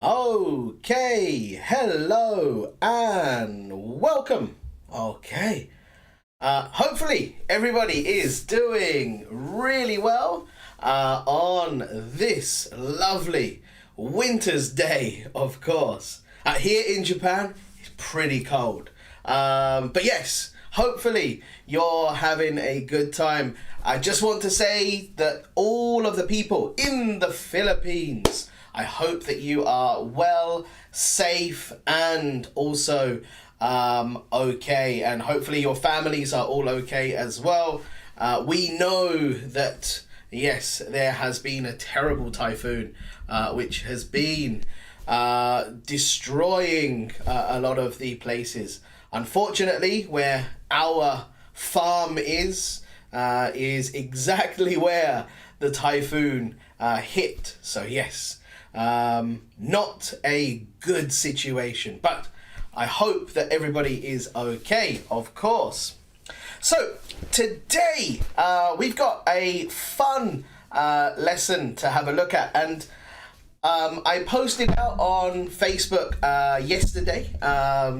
Okay, hello and welcome. Hopefully everybody is doing really well on this lovely winter's day, of course. Here in Japan, it's pretty cold. But yes, hopefully you're having a good time. I just want to say that all of the people in the Philippines, I hope that you are well, safe, and also okay. And hopefully your families are all okay as well. We know that, yes, there has been a terrible typhoon which has been destroying a lot of the places. Unfortunately, where our farm is exactly where the typhoon hit. So yes, not a good situation, but I hope that everybody is okay, of course. So today we've got a fun lesson to have a look at, and I posted out on Facebook yesterday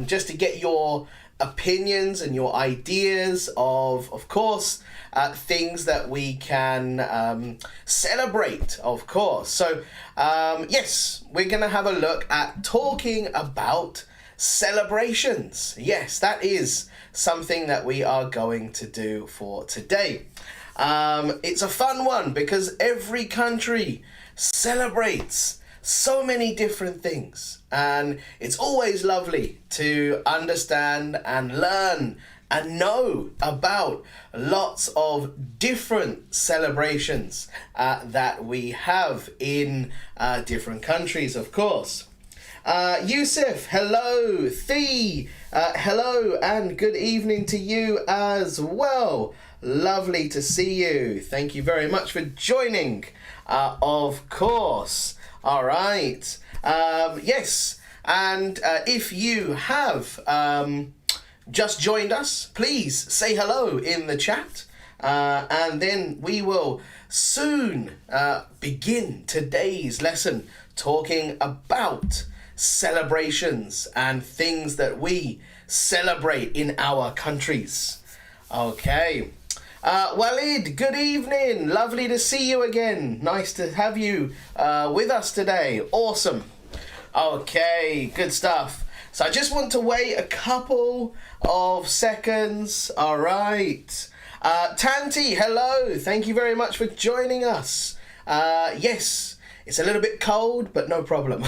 just to get your opinions and your ideas of course, things that we can celebrate, of course. So yes, we're gonna have a look at talking about celebrations. Yes, that is something that we are going to do for today. It's a fun one because every country celebrates so many different things, and it's always lovely to understand and learn and know about lots of different celebrations that we have in different countries, of course. Yusuf, hello. Thee, hello and good evening to you as well. Lovely to see you. Thank you very much for joining, of course. All right. Yes, and if you have just joined us, please say hello in the chat, and then we will soon begin today's lesson talking about celebrations and things that we celebrate in our countries. Okay. Walid, good evening. Lovely to see you again. Nice to have you with us today. Awesome. Okay, good stuff. So I just want to wait a couple of seconds. All right. Tanti, hello. Thank you very much for joining us. Yes, it's a little bit cold, but no problem.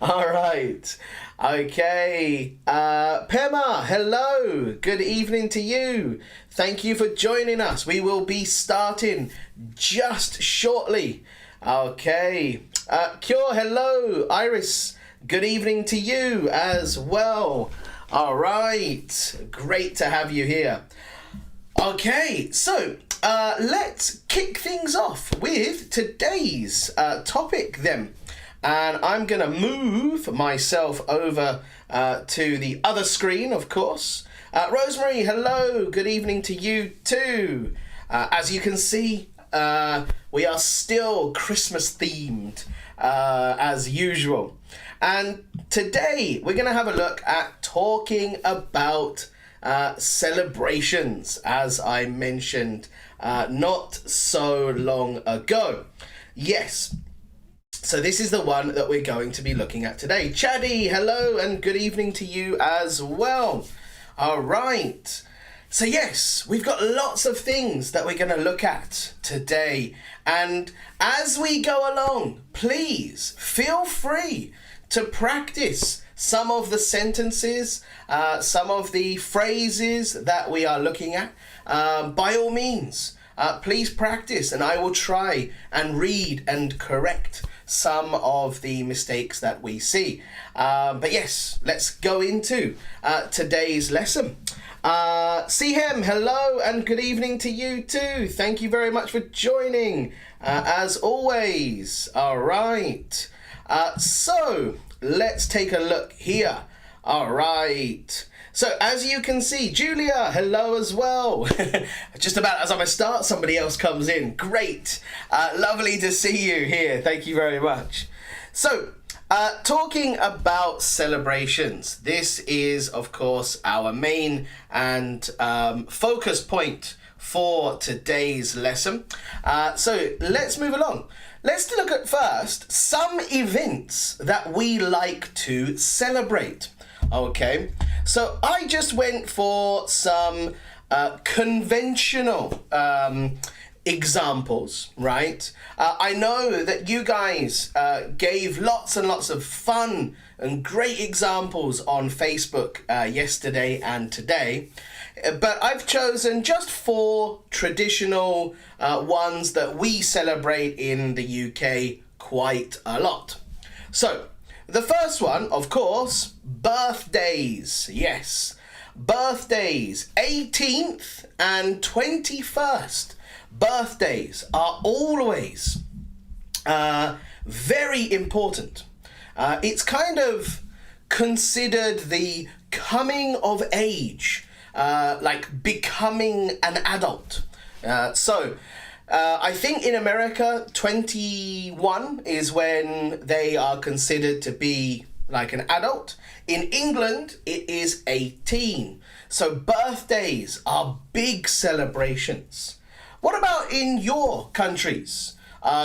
All right. Okay. Pema, hello. Good evening to you. Thank you for joining us. We will be starting just shortly. Okay. Cure, hello. Iris, good evening to you as well. All right. Great to have you here. Okay, so let's kick things off with today's topic then. And I'm going to move myself over to the other screen, of course. Rosemary, hello. Good evening to you too. As you can see, we are still Christmas themed as usual. And today we're going to have a look at talking about celebrations, as I mentioned not so long ago. Yes. So this is the one that we're going to be looking at today. Chaddy, hello and good evening to you as well. All right. So yes, we've got lots of things that we're going to look at today. And as we go along, please feel free to practice some of the sentences, some of the phrases that we are looking at. By all means, please practice, and I will try and read and correct some of the mistakes that we see. But yes, let's go into today's lesson. Sihem, hello and good evening to you too. Thank you very much for joining, as always. All right. So let's take a look here. All right. So as you can see, Julia, hello as well. Just about as I'm going to start, somebody else comes in. Great. Lovely to see you here. Thank you very much. So Talking about celebrations, this is, of course, our main and focus point for today's lesson. So let's move along. Let's look at first some events that we like to celebrate. Okay, so I just went for some conventional examples, right? I know that you guys gave lots and lots of fun and great examples on Facebook yesterday and today, but I've chosen just 4 traditional ones that we celebrate in the UK quite a lot. So the first one, of course, birthdays. Yes, birthdays, 18th and 21st. Birthdays are always very important. It's kind of considered the coming of age, like becoming an adult. So I think in America, 21 is when they are considered to be like an adult. In England, it is 18. So birthdays are big celebrations. What about in your countries?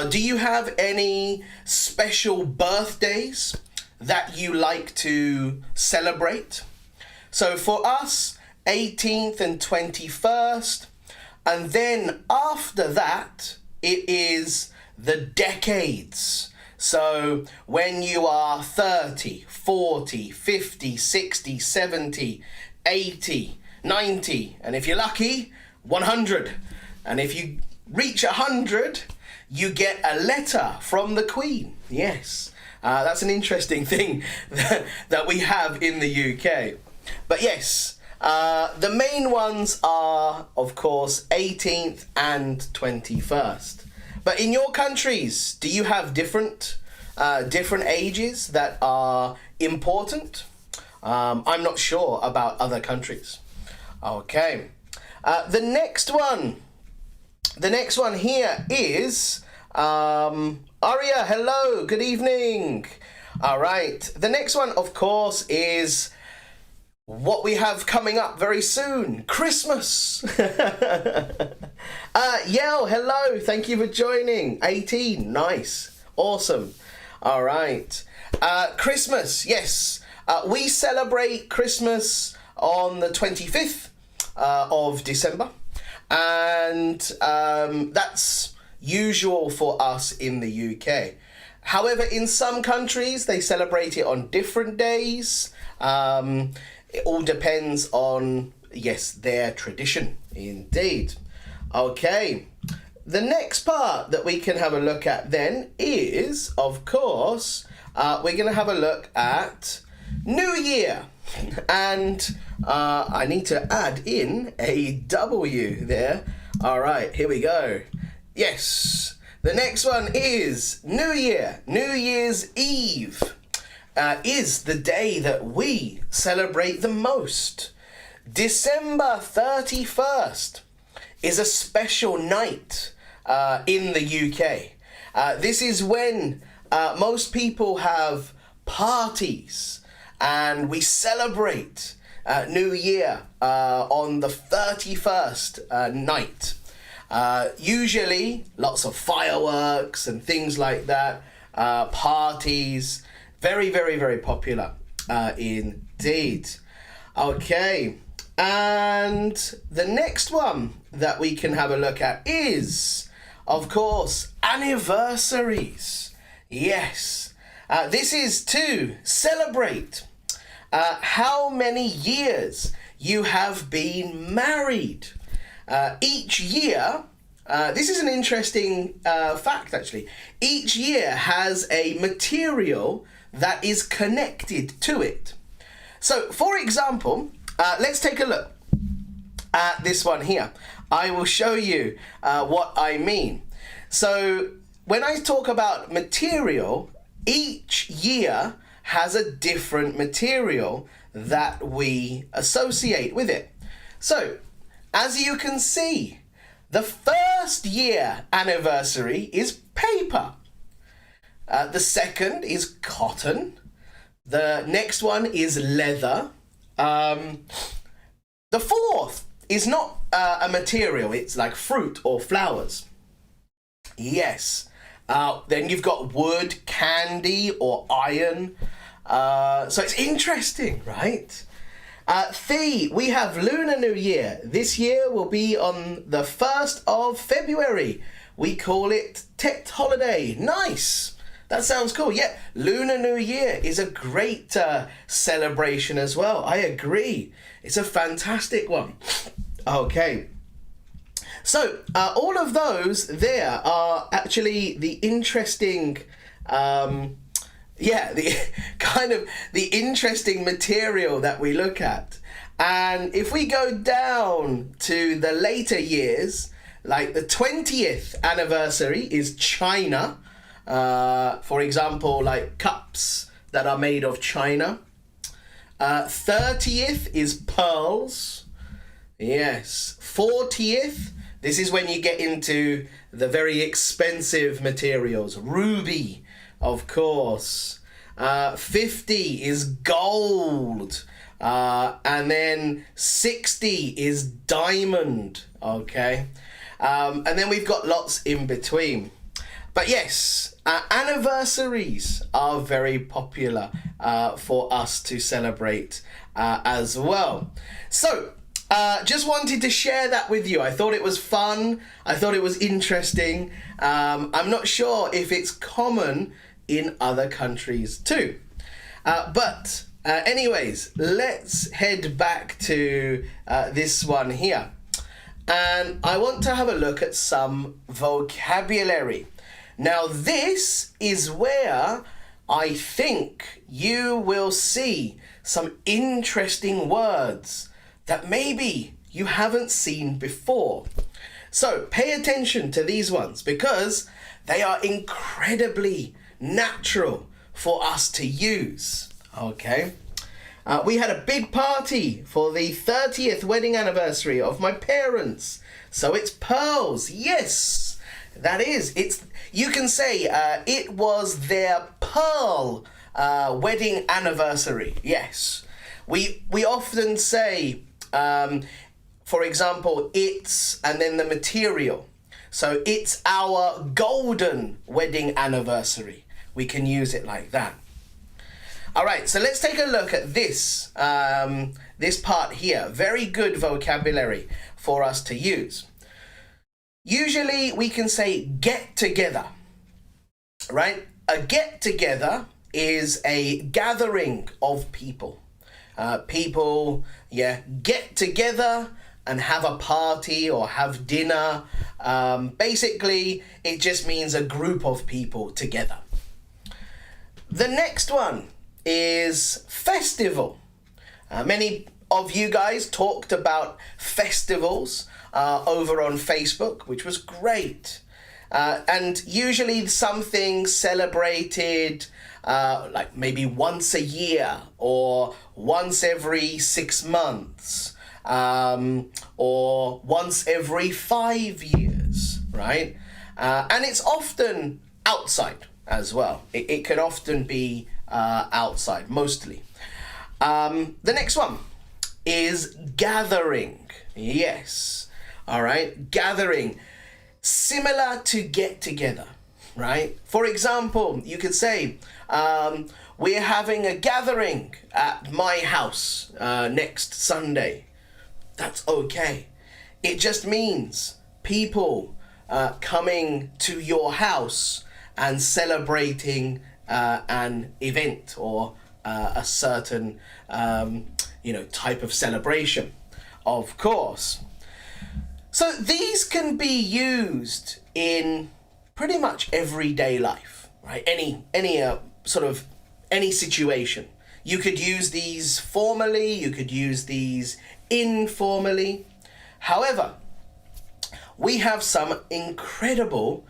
Do you have any special birthdays that you like to celebrate? So for us, 18th and 21st. And then after that, it is the decades. So when you are 30, 40, 50, 60, 70, 80, 90, and if you're lucky, 100. And if you reach 100, you get a letter from the Queen. Yes, that's an interesting thing that we have in the UK. But yes, the main ones are, of course, 18th and 21st. But in your countries, do you have different ages that are important? I'm not sure about other countries. Okay, the next one here is Aria. Hello, good evening. All right, the next one, of course, is what we have coming up very soon, Christmas. Yell, hello, thank you for joining. 18, nice, awesome. All right, Christmas, yes, we celebrate Christmas on the 25th of December, and that's usual for us in the UK. However, in some countries, they celebrate it on different days. It all depends on, yes, their tradition, indeed. Okay, the next part that we can have a look at then is, of course, we're going to have a look at New Year. And I need to add in a W there. All right, here we go. Yes, the next one is New Year. New Year's Eve is the day that we celebrate the most. December 31st is a special night in the UK. This is when most people have parties and we celebrate New Year on the 31st night. Usually lots of fireworks and things like that, parties, very, very, very popular indeed. Okay, and the next one that we can have a look at is, of course, anniversaries. Yes, this is to celebrate how many years you have been married. Each year, this is an interesting fact actually, each year has a material that is connected to it. So, for example, let's take a look at this one here. I will show you what I mean. So, when I talk about material, each year has a different material that we associate with it. So, as you can see, the first year anniversary is paper. The second is cotton. The next one is leather. The fourth is not a material. It's like fruit or flowers. Yes. Then you've got wood, candy, or iron. So it's interesting, right? We have Lunar New Year. This year will be on the 1st of February. We call it Tet Holiday. Nice. That sounds cool. Yeah, Lunar New Year is a great celebration as well. I agree. It's a fantastic one. Okay. So, all of those there are actually the interesting, the interesting material that we look at. And if we go down to the later years, like the 20th anniversary is China. For example, like cups that are made of china. 30th is pearls. Yes. 40th, this is when you get into the very expensive materials. Ruby, of course. 50 is gold. And then 60 is diamond. Okay. And then we've got lots in between. But yes, anniversaries are very popular for us to celebrate as well. So, just wanted to share that with you. I thought it was fun. I thought it was interesting. I'm not sure if it's common in other countries too. But anyways, let's head back to this one here. And I want to have a look at some vocabulary. Now, this is where I think you will see some interesting words that maybe you haven't seen before. So pay attention to these ones because they are incredibly natural for us to use. Okay. We had a big party for the 30th wedding anniversary of my parents. So it's pearls. Yes, that is. You can say it was their pearl wedding anniversary. Yes. We often say, for example, it's and then the material. So it's our golden wedding anniversary. We can use it like that. All right, so let's take a look at this, this part here. Very good vocabulary for us to use. Usually we can say get together, right? A get together is a gathering of people. People, get together and have a party or have dinner. Basically, it just means a group of people together. The next one is festival. Many of you guys talked about festivals over on Facebook, which was great. And usually something celebrated like maybe once a year or once every 6 months or once every 5 years, right? And it's often outside as well. It can often be outside, mostly. The next one is gathering. Yes. All right. Gathering. Similar to get together, right? For example, you could say, we're having a gathering at my house next Sunday. That's okay. It just means people coming to your house and celebrating an event or a certain type of celebration, of course. So these can be used in pretty much everyday life, right? Any situation. You could use these formally, you could use these informally. However, we have some incredible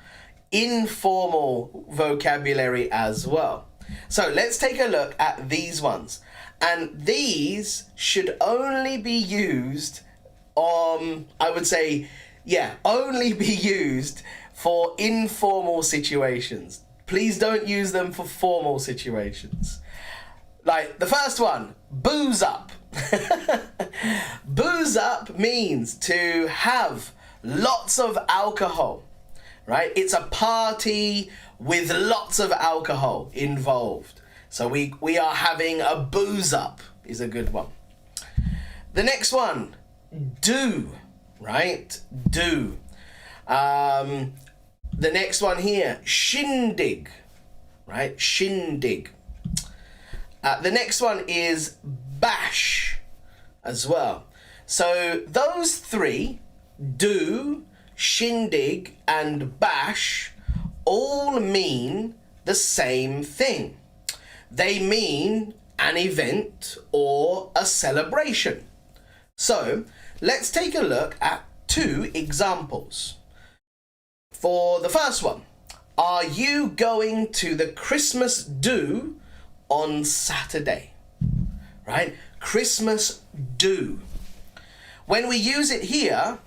informal vocabulary as well. So let's take a look at these ones. And these should only be used only be used for informal situations. Please don't use them for formal situations. Like the first one, booze up. Booze up means to have lots of alcohol, right? It's a party with lots of alcohol involved. So we are having a booze up is a good one. The next one, do, right? Do. The next one here, shindig, right? Shindig. The next one is bash as well. So those three, do, shindig, and bash, all mean the same thing. They mean an event or a celebration. So let's take a look at two examples. For the first one, are you going to the Christmas do on Saturday? Right? Christmas do. When we use it here,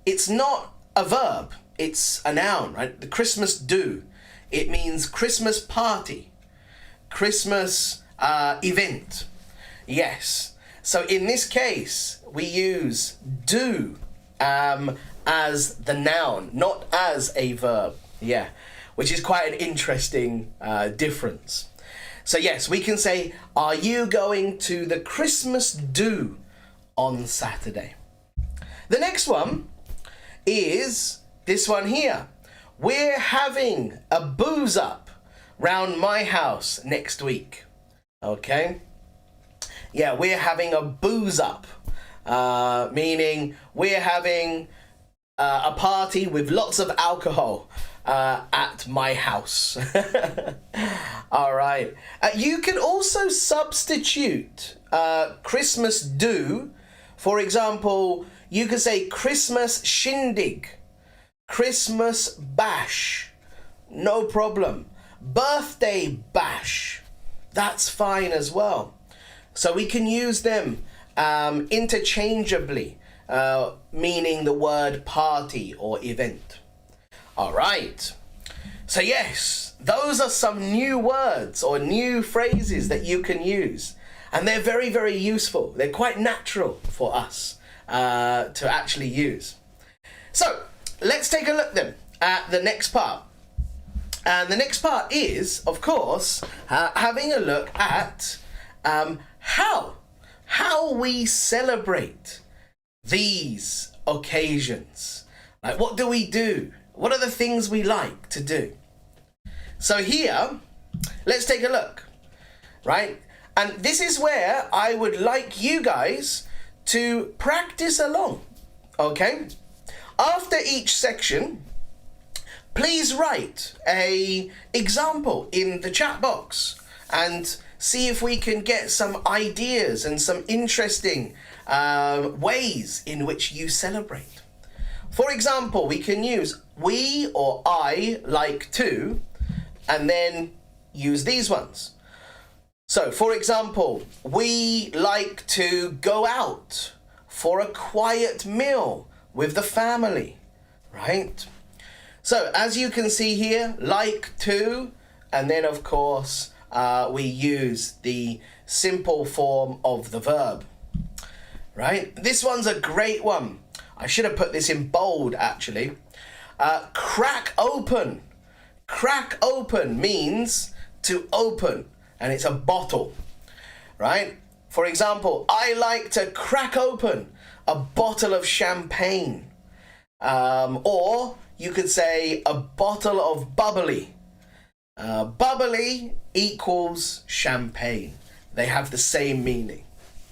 it's not a verb, it's a noun, right? The Christmas do. It means Christmas party, Christmas event. Yes. So in this case, we use do as the noun, not as a verb. Yeah, which is quite an interesting difference. So yes, we can say, are you going to the Christmas do on Saturday? The next one is this one here. We're having a booze up round my house next week. Okay? Yeah, we're having a booze up, meaning we're having a party with lots of alcohol at my house. All right. You can also substitute Christmas do. For example, you could say Christmas shindig, Christmas bash, no problem. Birthday bash, that's fine as well. So we can use them interchangeably, meaning the word party or event. All right. So yes, those are some new words or new phrases that you can use. And they're very, very useful. They're quite natural for us to actually use. So let's take a look then at the next part. And the next part is, of course, having a look at how we celebrate these occasions. Like, what do we do? What are the things we like to do? So here, let's take a look, right? And this is where I would like you guys to practice along, okay? After each section, please write an example in the chat box and see if we can get some ideas and some interesting ways in which you celebrate. For example, we can use we or I like to, and then use these ones. So, for example, we like to go out for a quiet meal with the family, right? So, as you can see here, like to, and then of course, we use the simple form of the verb, right? This one's a great one. I should have put this in bold, actually. Crack open. Crack open means to open, and it's a bottle, right? For example, I like to crack open a bottle of champagne. Or you could say a bottle of bubbly. Bubbly equals champagne. They have the same meaning.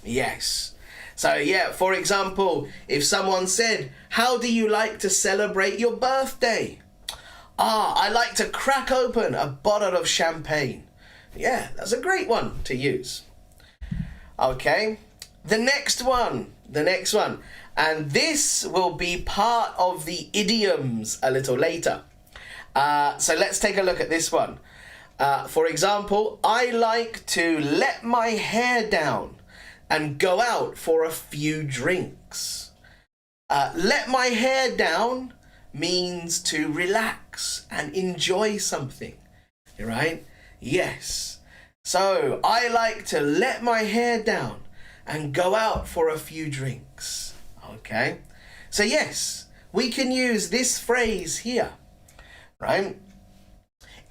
Yes. So yeah, for example, if someone said, how do you like to celebrate your birthday? I like to crack open a bottle of champagne. Yeah, that's a great one to use. Okay, the next one. And this will be part of the idioms a little later. So let's take a look at this one. For example, I like to let my hair down and go out for a few drinks. Let my hair down means to relax and enjoy something. right? Yes. So, I like to let my hair down and go out for a few drinks. Okay? So, yes, we can use this phrase here, right?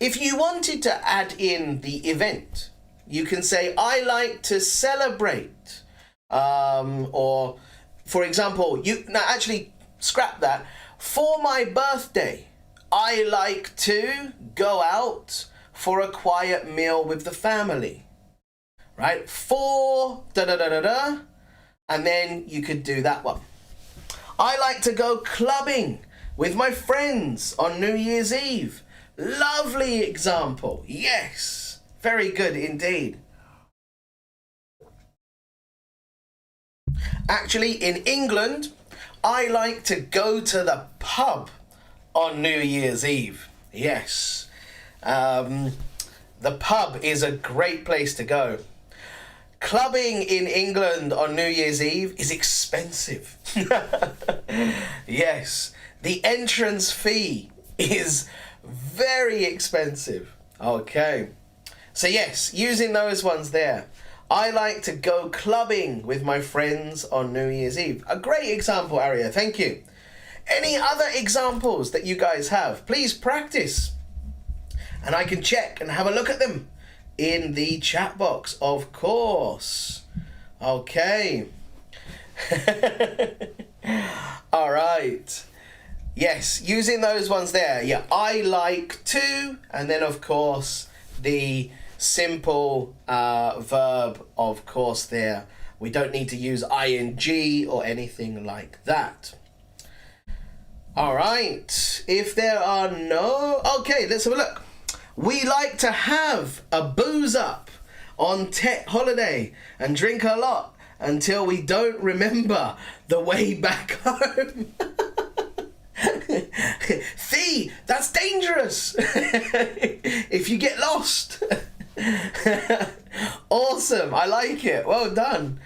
If you wanted to add in the event, you can say, I like to celebrate. Or, for example, actually, scrap that. For my birthday, I like to go out for a quiet meal with the family. Right? For da-da-da-da-da. And then you could do that one. I like to go clubbing with my friends on New Year's Eve. Lovely example. Yes. Very good indeed. Actually, in England, I like to go to the pub on New Year's Eve. Yes. The pub is a great place to go. Clubbing in England on New Year's Eve is expensive. Yes. The entrance fee is very expensive. Okay. So yes, using those ones there. I like to go clubbing with my friends on New Year's Eve. A great example, Arya. Thank you. Any other examples that you guys have? Please practice. And I can check and have a look at them in the chat box, of course. Okay. All right. Yes, using those ones there. Yeah, I like to, and then of course the simple verb, of course, there. We don't need to use ing or anything like that. All right. If there are no... Okay, let's have a look. We like to have a booze up on tech holiday and drink a lot until we don't remember the way back home. See, that's dangerous if you get lost. Awesome, I like it. Well done.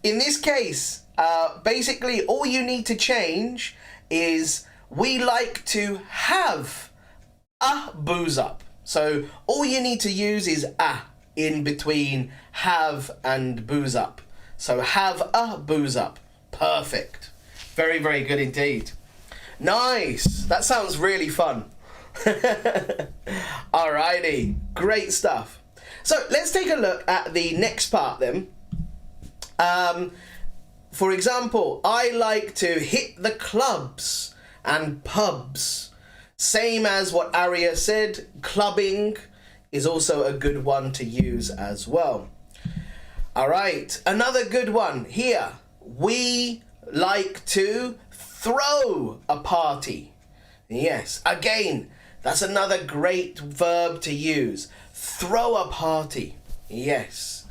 In this case, basically all you need to change is we like to have a booze up. So all you need to use is a in between have and booze up. So have a booze up. Perfect. Very, very good indeed. Nice. That sounds really fun. Alrighty. Great stuff. So let's take a look at the next part then. For example, I like to hit the clubs and pubs. Same as what Arya said, clubbing is also a good one to use as well. All right, another good one here. We like to throw a party. Yes, again, that's another great verb to use. Throw a party. Yes.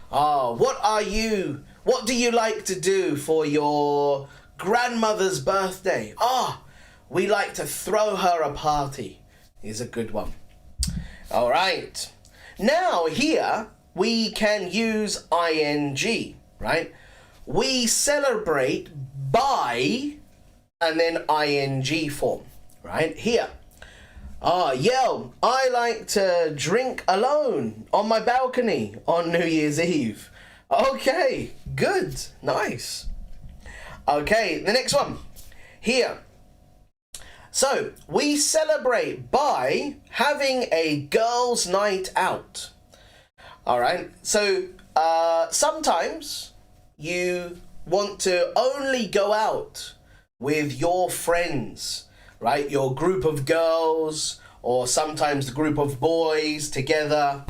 What do you like to do for your grandmother's birthday? We like to throw her a party. Is a good one. All right. Now here we can use ing, right? We celebrate by and then ing form, right? Here. Yell, I like to drink alone on my balcony on New Year's Eve. Okay, good, nice. Okay, the next one. Here. So, we celebrate by having a girls' night out. Alright, so sometimes you want to only go out with your friends, right? Your group of girls, or sometimes the group of boys together,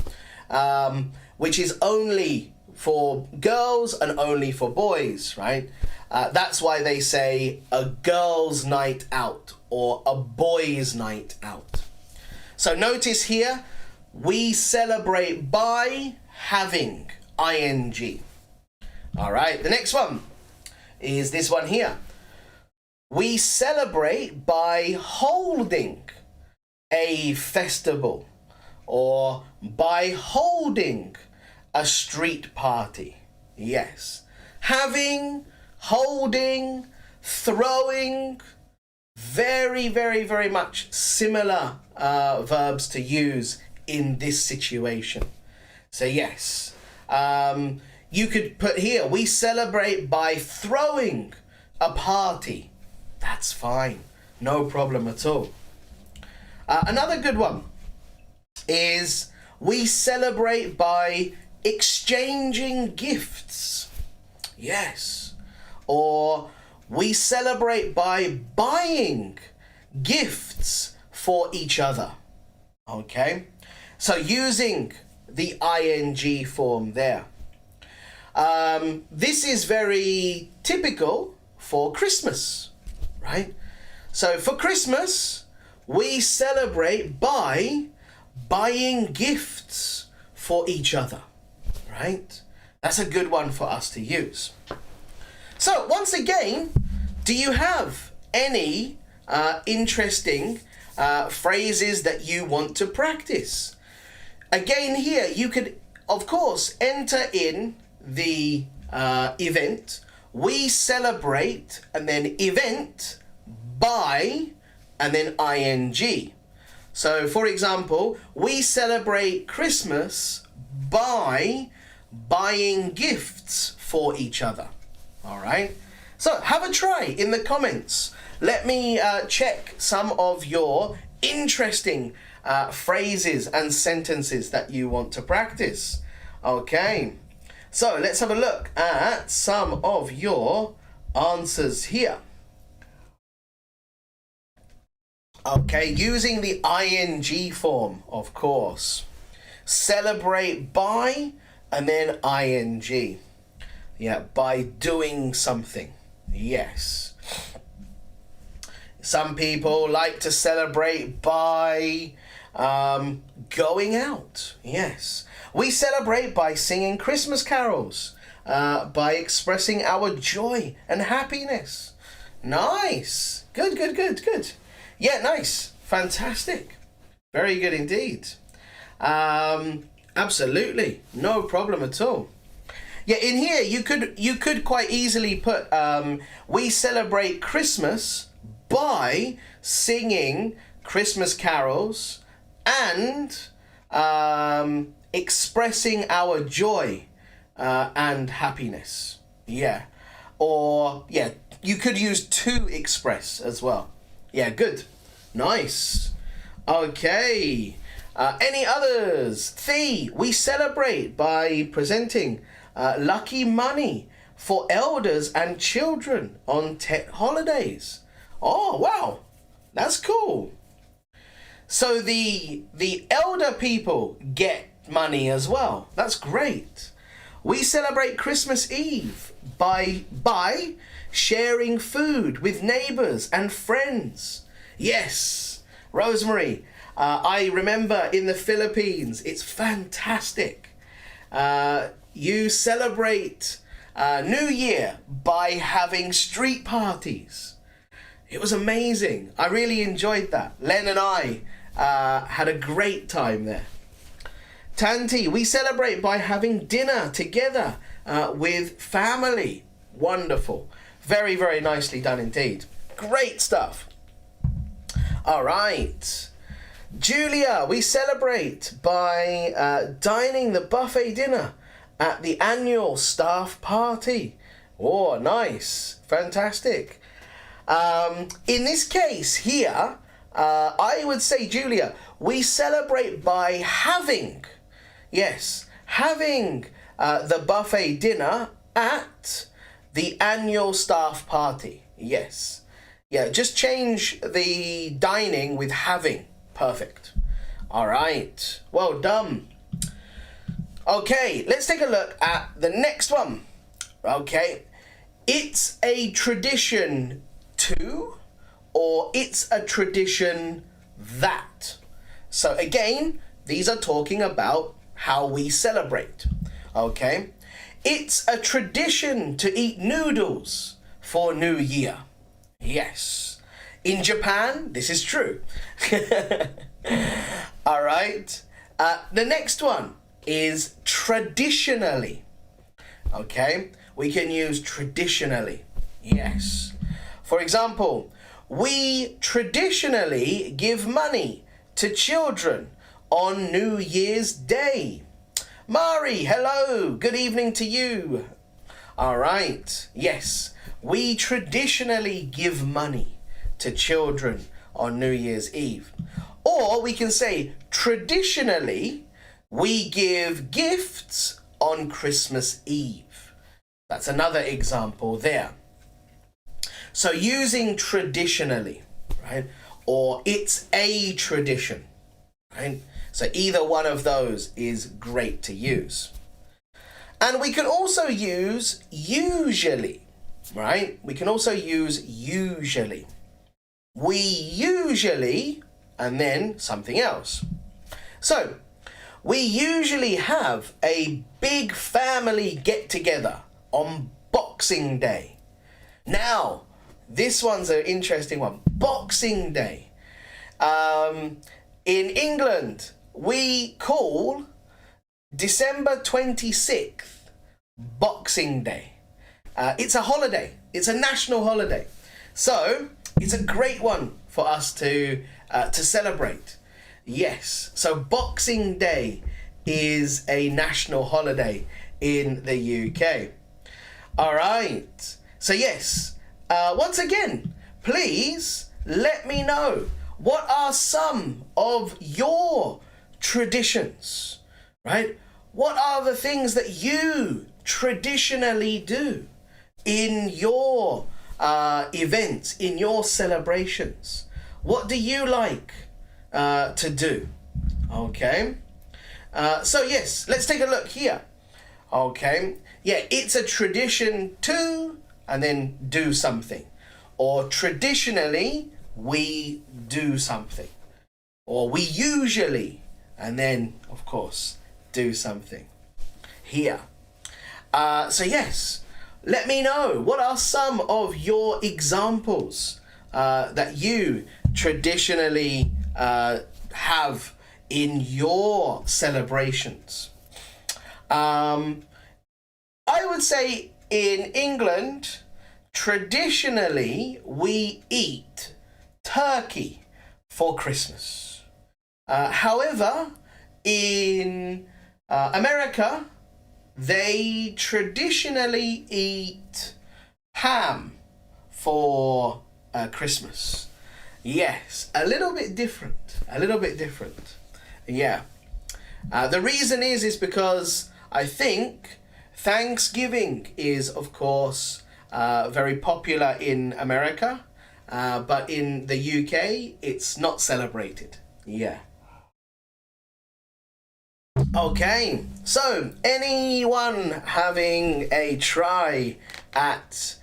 which is only for girls and only for boys, right? That's why they say a girls' night out or a boys' night out. So notice here, we celebrate by having ing. All right, the next one is this one here. We celebrate by holding a festival or by holding a street party. Yes, having, holding, throwing, Very, very, very much similar verbs to use in this situation. So yes, you could put here, we celebrate by throwing a party. That's fine, no problem at all. Another good one is we celebrate by exchanging gifts. Yes. Or we celebrate by buying gifts for each other. Okay? So using the ing form there. This is very typical for Christmas, right? So for Christmas, we celebrate by buying gifts for each other, right? That's a good one for us to use. So once again, do you have any interesting phrases that you want to practice? Again here, you could, of course, enter in the event. We celebrate, and then event, by, and then ing. So, for example, we celebrate Christmas by buying gifts for each other. All right? So, have a try in the comments. Let me check some of your interesting phrases and sentences that you want to practice. Okay. So, let's have a look at some of your answers here. Okay, using the ing form, of course. Celebrate by, and then ing. Yeah, by doing something. Yes. Some people like to celebrate by going out. Yes. We celebrate by singing Christmas carols, by expressing our joy and happiness. Nice. Good, good, good, good. Yeah, nice. Fantastic. Very good indeed. Absolutely. No problem at all. Yeah, in here you could quite easily put we celebrate Christmas by singing Christmas carols and expressing our joy and happiness. Yeah. Or yeah, you could use to express as well. Yeah, good. Nice. Okay. Any others? We celebrate by presenting lucky money for elders and children on Tet holidays. Oh, wow. That's cool. So the elder people get money as well. That's great. We celebrate Christmas Eve by sharing food with neighbors and friends. Yes, Rosemary, I remember in the Philippines, it's fantastic. You celebrate New Year by having street parties. It was amazing. I really enjoyed that. Len and I had a great time there. Tanti, we celebrate by having dinner together with family. Wonderful. Very, very nicely done indeed. Great stuff. All right. Julia, we celebrate by dining the buffet dinner at the annual staff party. Oh, nice. Fantastic. In this case here, I would say, Julia, we celebrate by having, yes, having the buffet dinner at the annual staff party. Yes. Yeah, just change the dining with having. Perfect. All right. Well done. Okay, let's take a look at the next one. Okay. It's a tradition to, or it's a tradition that. So again, these are talking about how we celebrate. Okay. It's a tradition to eat noodles for New Year. Yes. In Japan, this is true. All right. The next one is traditionally. Okay. We can use traditionally. Yes. For example, we traditionally give money to children on New Year's Day. Mari, hello, good evening to you. All right, yes, we traditionally give money to children on New Year's Eve. Or we can say traditionally we give gifts on Christmas Eve. That's another example there. So using traditionally, right? Or it's a tradition, right? So either one of those is great to use. And we can also use usually, right? We can also use usually. We usually, and then something else. So, we usually have a big family get-together on Boxing Day. Now, this one's an interesting one. Boxing Day. In England, we call December 26th Boxing Day. It's a holiday. It's a national holiday. So, it's a great one for us to celebrate. Yes, so Boxing Day is a national holiday in the UK. All right, so yes, once again, please let me know, what are some of your traditions, right? What are the things that you traditionally do in your events, in your celebrations? What do you like to do? Okay, so yes, let's take a look here. Okay, yeah, it's a tradition to, and then do something. Or traditionally, we do something. Or we usually, and then, of course, do something. Here. So yes, let me know, what are some of your examples that you traditionally have in your celebrations? I would say in England, traditionally we eat turkey for Christmas. However, in America, they traditionally eat ham for Christmas. Yes, a little bit different. Yeah. The reason is because I think Thanksgiving is, of course, very popular in America, but in the UK, it's not celebrated. Yeah. Okay, so anyone having a try at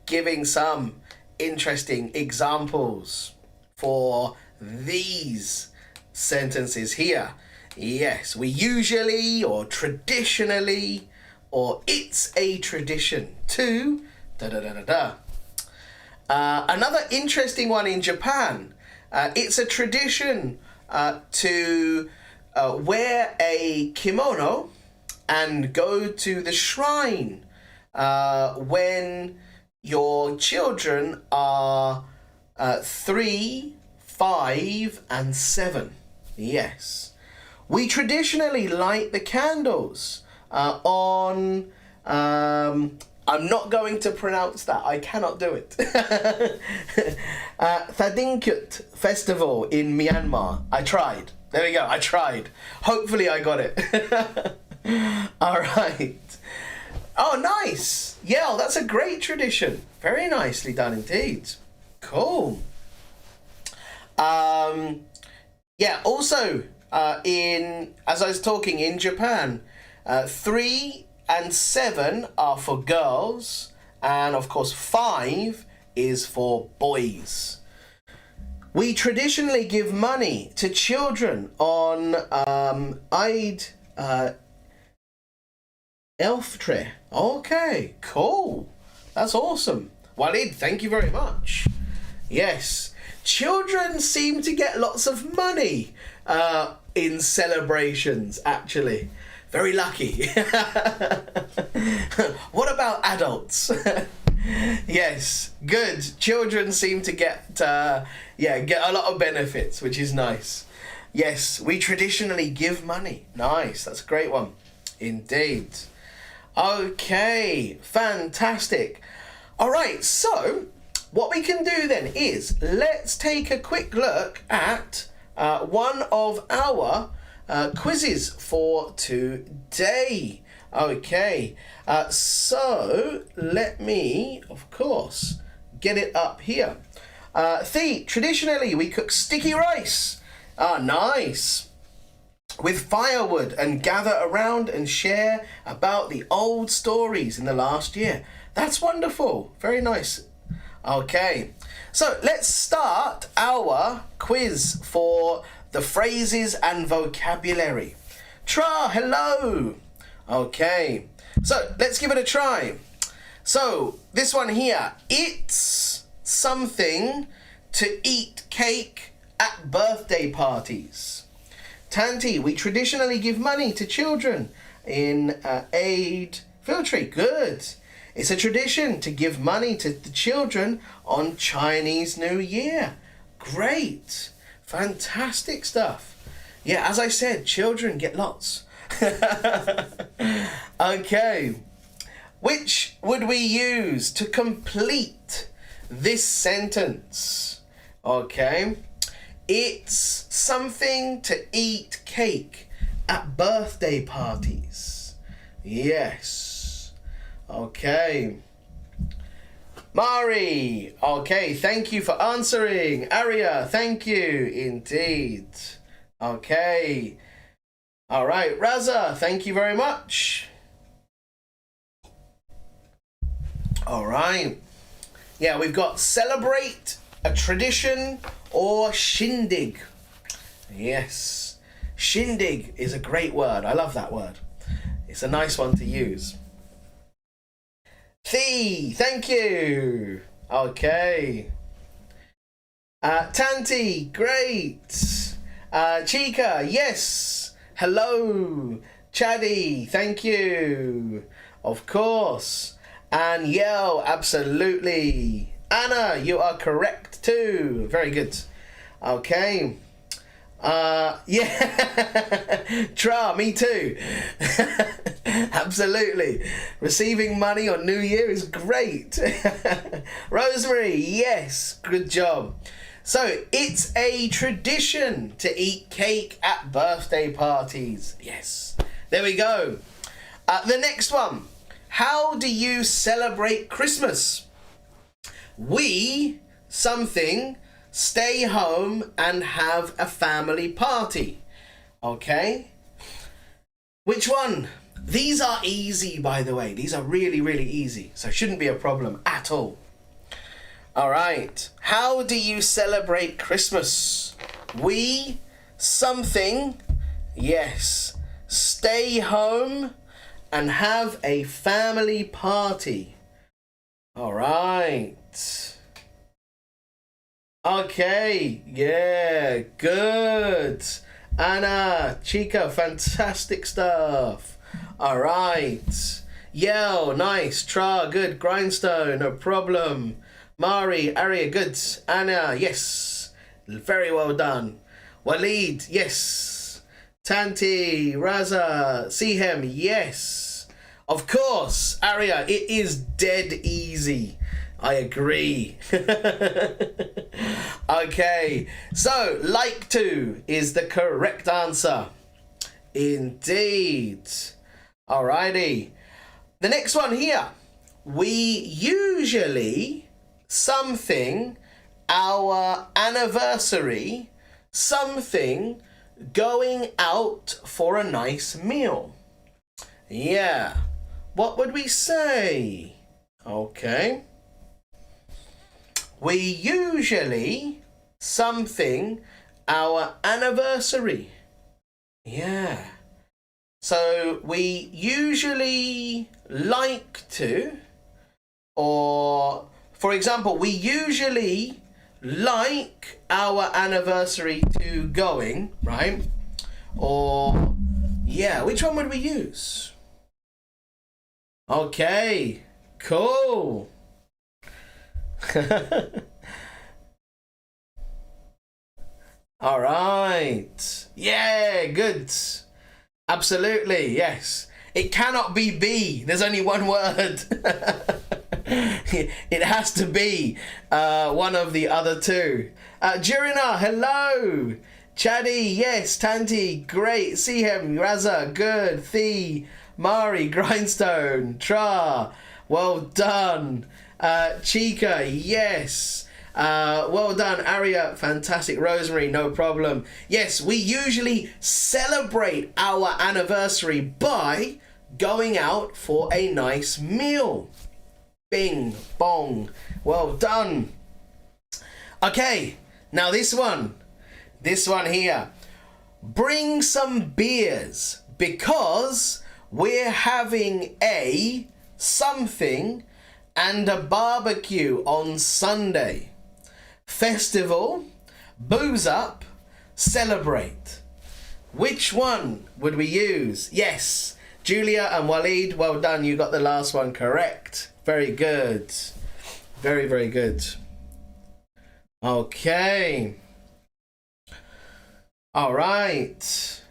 giving some interesting examples for these sentences here? Yes, we usually, or traditionally, or it's a tradition to, da-da-da-da-da. Another interesting one in Japan, it's a tradition to wear a kimono and go to the shrine when your children are 3, 5, and 7. Yes. We traditionally light the candles on... I'm not going to pronounce that. I cannot do it. Thadinkyut Festival in Myanmar. I tried. There we go. I tried. Hopefully I got it. All right. Oh, nice. Yeah, that's a great tradition. Very nicely done indeed. Cool. Yeah, also, as I was talking, in Japan, 3 and 7 are for girls, and of course 5 is for boys. We traditionally give money to children on IELTS. Okay, cool. That's awesome. Walid, thank you very much. Yes, children seem to get lots of money in celebrations, actually. Very lucky. What about adults? Yes, good. Children seem to get get a lot of benefits, which is nice. Yes, we traditionally give money. Nice, that's a great one. Indeed. Okay, fantastic. All right, so what we can do then is let's take a quick look at one of our quizzes for today. Okay, so let me, of course, get it up here. Traditionally we cook sticky rice. Ah, nice. With firewood and gather around and share about the old stories in the last year. That's wonderful. Very nice. Okay, so let's start our quiz for the phrases and vocabulary. Tra, hello. Okay, so let's give it a try. So this one here, it's something to eat cake at birthday parties. Tanti, we traditionally give money to children in aid field trip. Good. It's a tradition to give money to the children on Chinese New Year. Great. Fantastic stuff. Yeah, as I said, children get lots. Okay. Which would we use to complete this sentence? Okay. It's something to eat cake at birthday parties. Yes. Okay. Mari. Okay, thank you for answering. Aria, thank you. Indeed. Okay. All right, Raza, thank you very much. All right. Yeah, we've got celebrate, a tradition, or shindig. Yes. Shindig is a great word. I love that word. It's a nice one to use. Thank you. Okay. Tanti, great. Chica, yes. Hello. Chaddy, thank you. Of course. And Yell, absolutely. Anna, you are correct too. Very good. Okay. Yeah. Tra, me too. Absolutely. Receiving money on New Year is great. Rosemary, yes. Good job. So, it's a tradition to eat cake at birthday parties. Yes. There we go. The next one. How do you celebrate Christmas? We stay home and have a family party. Okay? Which one? These are easy, by the way. These are really, really easy. So shouldn't be a problem at all. All right. How do you celebrate Christmas? We yes, stay home and have a family party. All right. Okay, yeah, good. Anna, Chica, fantastic stuff. All right. Yell, nice. Tra, good. Grindstone, no problem. Mari, Aria, good. Anna, yes. Very well done. Waleed, yes. Tanti, Raza, Sihem, yes. Of course, Aria, it is dead easy. I agree. Okay, so like to is the correct answer. Indeed. Alrighty. The next one here. We usually our anniversary, going out for a nice meal. Yeah. What would we say? Okay. We usually our anniversary. Yeah. So we usually like to, or for example, we usually like our anniversary to going, right? Or, yeah, which one would we use? Okay, cool. All right. Yeah, good. Absolutely, yes. It cannot be B. There's only one word. It has to be one of the other two. Jurina, hello. Chaddy, yes. Tanti, great. Sihem, Raza, good. Thee, Mari, Grindstone, Tra, well done. Chica, yes. Well done, Aria, fantastic. Rosemary, no problem. Yes, we usually celebrate our anniversary by going out for a nice meal. Bing, bong, well done. Okay, now this one here. Bring some beers because we're having a something and a barbecue on Sunday. Festival, booze up, celebrate. Which one would we use? Yes, Julia and Waleed, well done. You got the last one correct. Very good. Very, very good. Okay. All right.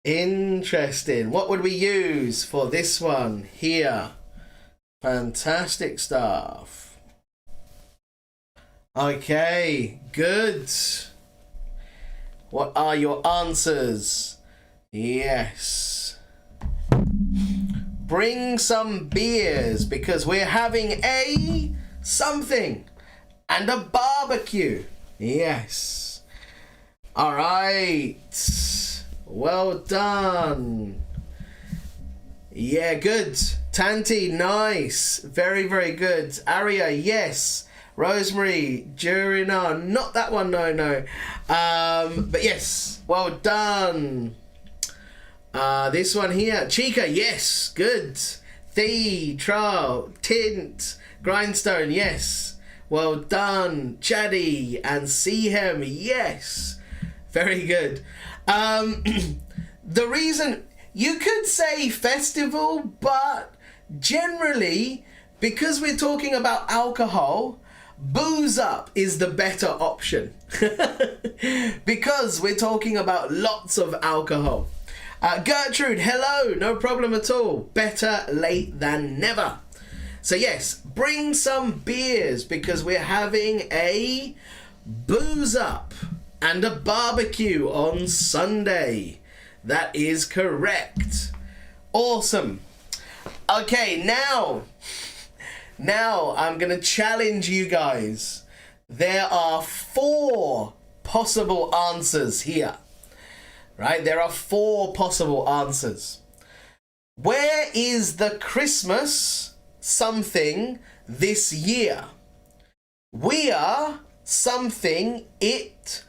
Interesting. What would we use for this one here? Fantastic stuff. Okay, good. What are your answers? Yes. Bring some beers because we're having a something and a barbecue. Yes. All right. Well done. Yeah, good. Tanti, nice. Very, very good. Aria, yes. Rosemary, Jurina, not that one, no. But yes, well done. This one here, Chica, yes, good. Thee, Trow, Tint, Grindstone, yes. Well done. Chaddy and Seahem, yes. Very good. The reason, you could say festival, but generally, because we're talking about alcohol, booze up is the better option because we're talking about lots of alcohol. Gertrude, hello, no problem at all. Better late than never. So yes, bring some beers because we're having a booze up and a barbecue on Sunday. That is correct. Awesome. Okay, now I'm going to challenge you guys. There are 4 possible answers here. Right? There are 4 possible answers. Where is the Christmas something this year? We are something it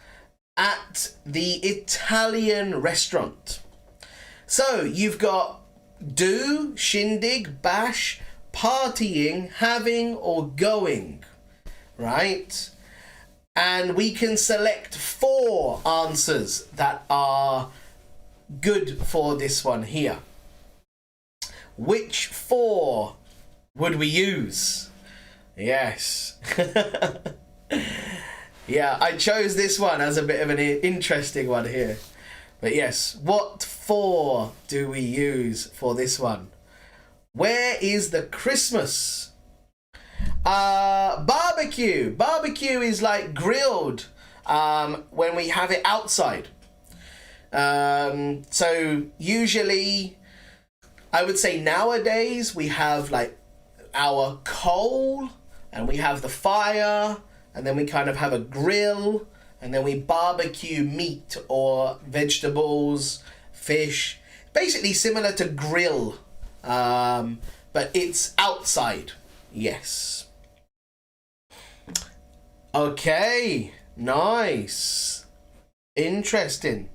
at the Italian restaurant. So you've got do, shindig, bash, partying, having, or going, right? And we can select 4 answers that are good for this one here. Which 4 would we use? Yes. Yeah, I chose this one as a bit of an interesting one here. But yes, what 4 do we use for this one? Where is the Christmas? Barbecue. Barbecue is like grilled when we have it outside. So usually, I would say nowadays we have like our coal and we have the fire and then we kind of have a grill and then we barbecue meat or vegetables, fish. Basically similar to grill. But it's outside. Yes. Okay. Nice. Interesting.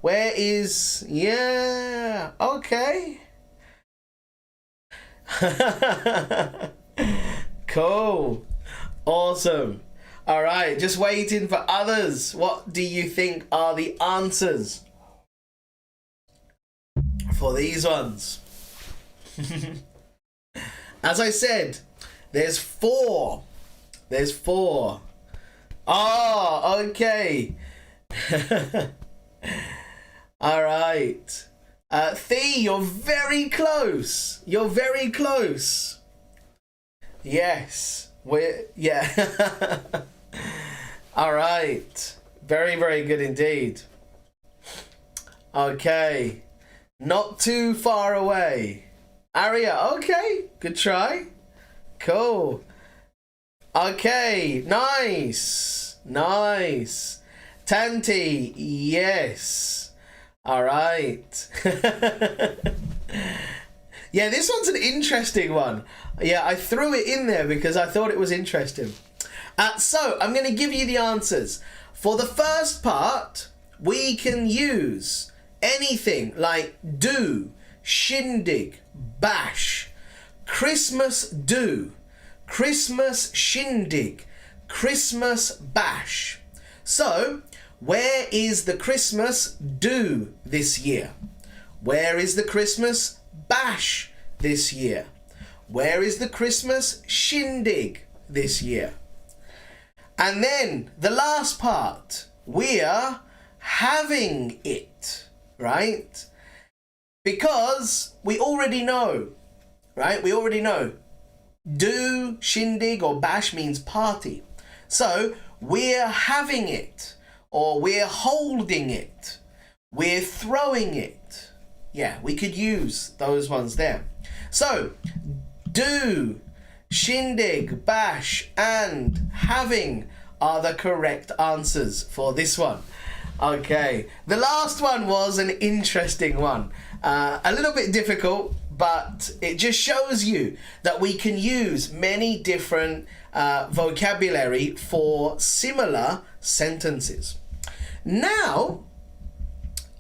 Where is... Yeah. Okay. Cool. Awesome. All right. Just waiting for others. What do you think are the answers for these ones? As I said, there's 4 There's 4. Oh, okay. All right. Thea, you're very close. You're very close. Yes. Yeah. All right. Very, very good indeed. Okay. Not too far away. Aria, okay. Good try. Cool. Okay. Nice. Nice. Tanti, yes. All right. Yeah, this one's an interesting one. Yeah, I threw it in there because I thought it was interesting. So, I'm going to give you the answers. For the first part, we can use anything like do, shindig, bash, Christmas do, Christmas shindig, Christmas bash. So, where is the Christmas do this year? Where is the Christmas bash this year? Where is the Christmas shindig this year? And then the last part, we're having it, right? Because we already know, right? We already know. Do, shindig or bash means party. So we're having it, or we're holding it, we're throwing it. Yeah, we could use those ones there. So do, shindig, bash and having are the correct answers for this one. Okay, the last one was an interesting one. A little bit difficult, but it just shows you that we can use many different vocabulary for similar sentences. Now,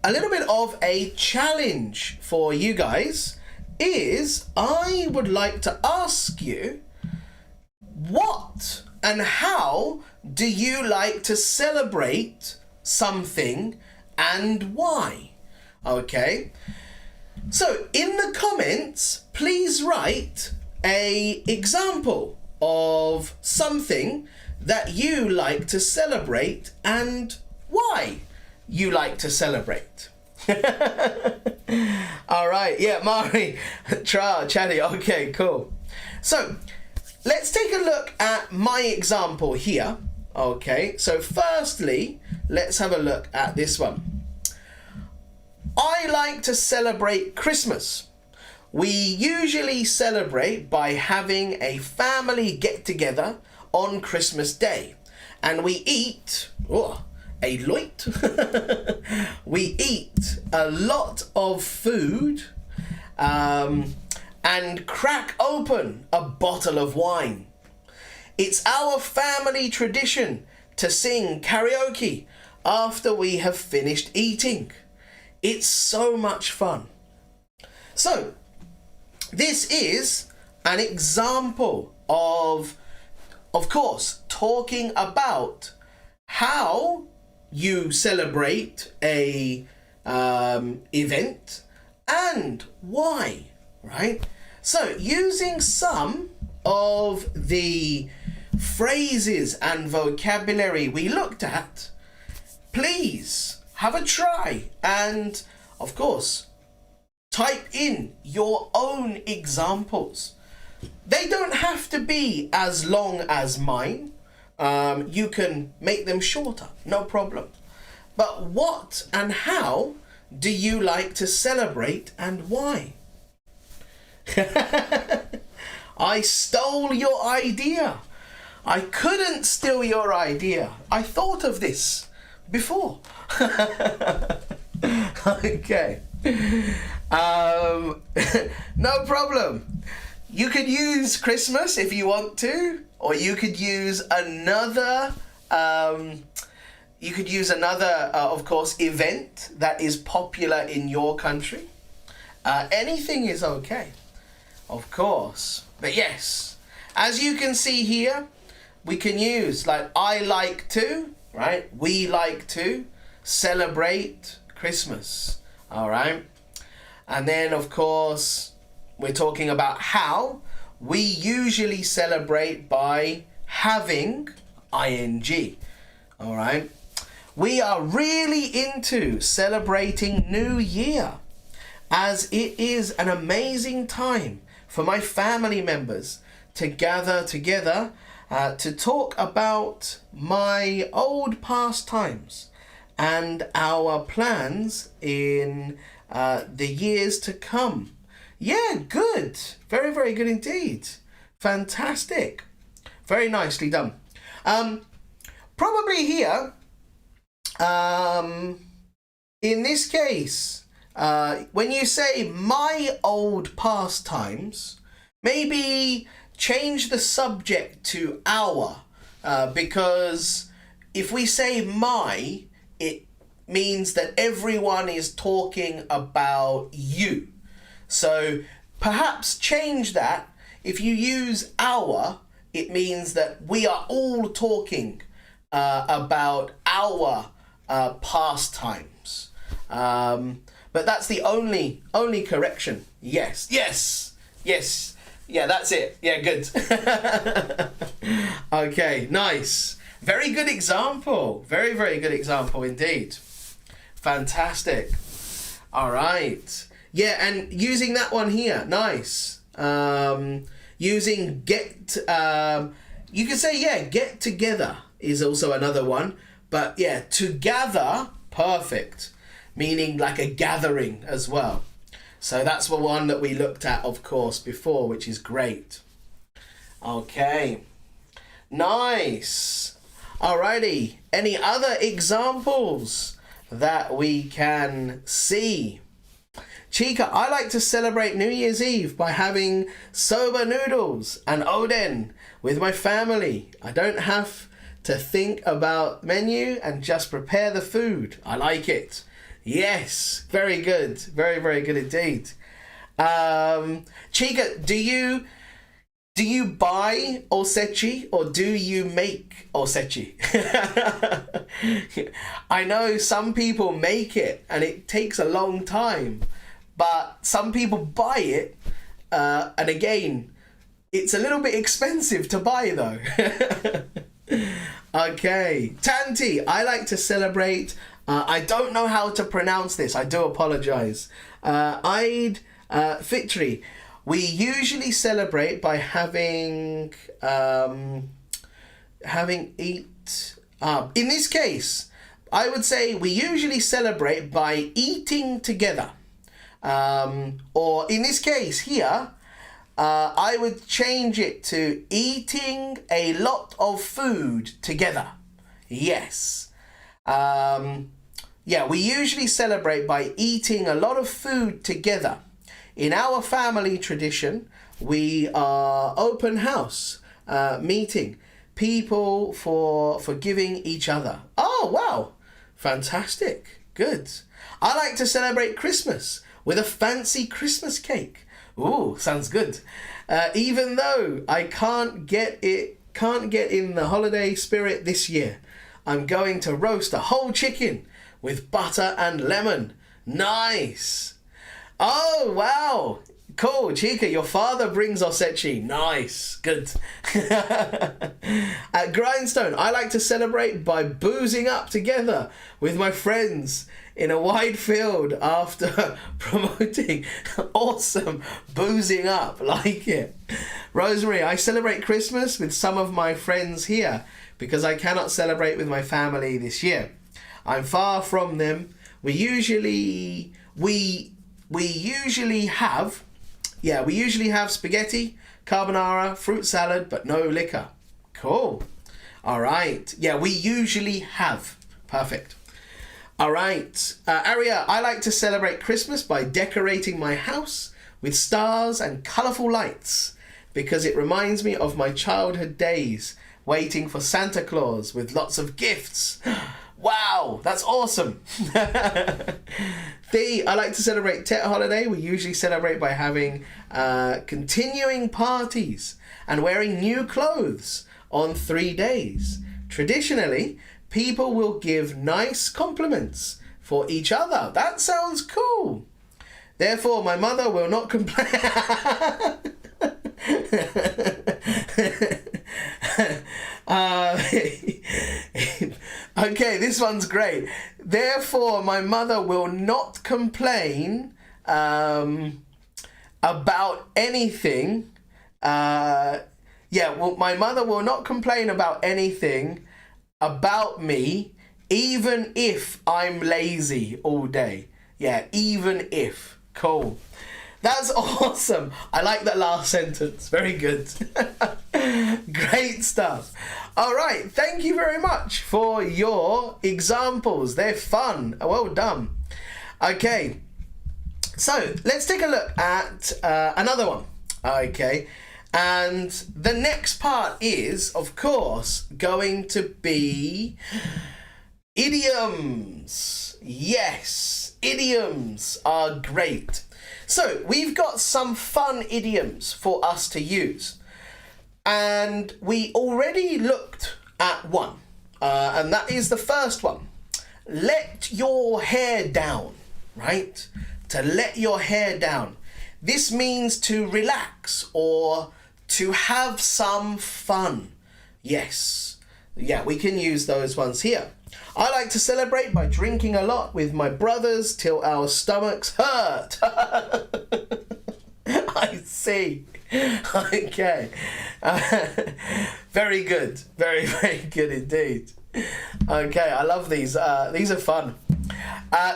a little bit of a challenge for you guys is I would like to ask you, what and how do you like to celebrate something and why? Okay, so in the comments, please write an example of something that you like to celebrate and why you like to celebrate. All right, yeah, Mari, Tra, Chatty, okay, cool. So let's take a look at my example here. Okay, so firstly, let's have a look at this one. I like to celebrate Christmas. We usually celebrate by having a family get-together on Christmas Day. And we eat, a lot. We eat a lot of food and crack open a bottle of wine. It's our family tradition to sing karaoke after we have finished eating. It's so much fun. So, this is an example of course, talking about how you celebrate a event and why, right? So, using some of the phrases and vocabulary we looked at, please have a try and, of course, type in your own examples. They don't have to be as long as mine. You can make them shorter, no problem. But what and how do you like to celebrate and why? I stole your idea. I couldn't steal your idea. I thought of this before. Okay. No problem. You could use Christmas if you want to, or you could use another of course, event that is popular in your country. Anything is okay, of course. But yes, as you can see here, we can use like I like to, right? We like to celebrate Christmas, all right? And then, of course, we're talking about how we usually celebrate by having, ing. All right. We are really into celebrating New Year, as it is an amazing time for my family members to gather together to talk about my old pastimes and our plans in the years to come. Yeah, good. Very, very good indeed. Fantastic. Very nicely done. Probably here, in this case, when you say my old pastimes, maybe change the subject to our, because if we say my, it means that everyone is talking about you. So perhaps change that. If you use our, it means that we are all talking about our pastimes. But that's the only correction. Yes. Yeah, that's it. Yeah, good. Okay, nice. Very good example. Very, very good example indeed. Fantastic. All right. Yeah, and using that one here, nice. Using get, you can say, yeah, get together is also another one. But yeah, to gather, perfect. Meaning like a gathering as well. So that's the one that we looked at, of course, before, which is great. Okay. Nice. Alrighty. Any other examples that we can see? Chica, I like to celebrate New Year's Eve by having soba noodles and oden with my family. I don't have to think about menu and just prepare the food. I like it. Yes, very good. Very, very good indeed. Chica, do you buy osechi or do you make osechi? I know some people make it and it takes a long time, but some people buy it, and again, it's a little bit expensive to buy though. Okay, Tanti, I like to celebrate. I don't know how to pronounce this. I do apologize. Eid Fitri. We usually celebrate by having eat. In this case, I would say we usually celebrate by eating together. Or in this case here, I would change it to eating a lot of food together. Yes. Yeah, we usually celebrate by eating a lot of food together. In our family tradition, we are open house meeting people for giving each other. Oh, wow. Fantastic. Good. I like to celebrate Christmas with a fancy Christmas cake. Ooh, sounds good. Even though I can't get in the holiday spirit this year, I'm going to roast a whole chicken with butter and lemon. Nice. Oh, wow. Cool, Chica, your father brings osechi. Nice. Good. At Grindstone, I like to celebrate by boozing up together with my friends in a wide field after promoting. Awesome. Boozing up. Like it. Rosemary, I celebrate Christmas with some of my friends here because I cannot celebrate with my family this year. I'm far from them. We usually have spaghetti, carbonara, fruit salad, but no liquor. Cool. All right. Yeah, we usually have. Perfect. All right. Aria, I like to celebrate Christmas by decorating my house with stars and colourful lights because it reminds me of my childhood days waiting for Santa Claus with lots of gifts. Wow, that's awesome. Thea, I like to celebrate Tet Holiday. We usually celebrate by having continuing parties and wearing new clothes on 3 days. Traditionally, people will give nice compliments for each other. That sounds cool. Therefore, my mother will not complain. Okay, this one's great. Therefore, my mother will not complain about anything. My mother will not complain about anything about me, even if I'm lazy all day. Yeah, even if. Cool. That's awesome. I like that last sentence. Very good. Great stuff. All right. Thank you very much for your examples. They're fun. Well done. Okay. So let's take a look at another one. Okay. And the next part is, of course, going to be idioms. Yes, idioms are great. So we've got some fun idioms for us to use. And we already looked at one. And that is the first one. Let your hair down, right? To let your hair down. This means to relax or to have some fun. Yes. Yeah, we can use those ones here. I like to celebrate by drinking a lot with my brothers till our stomachs hurt. I see. Okay. Very good. Very, very good indeed. Okay, I love these. These are fun.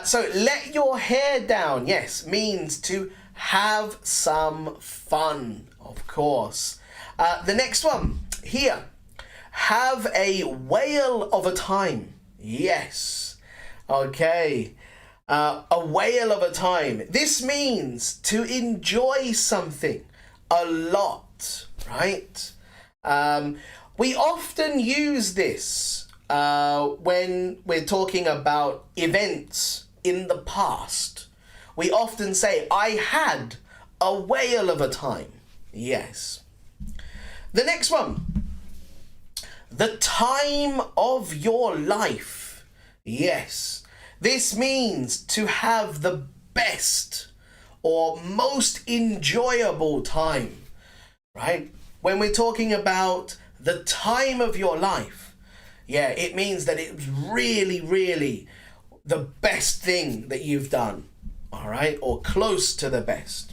So let your hair down, yes, means to have some fun, of course. The next one here. Have a whale of a time. Yes. Okay. A whale of a time. This means to enjoy something a lot, right? We often use this when we're talking about events in the past. We often say, I had a whale of a time. Yes. The next one. The time of your life. Yes. This means to have the best or most enjoyable time, right? When we're talking about the time of your life, yeah, it means that it was really, really the best thing that you've done, all right? Or close to the best.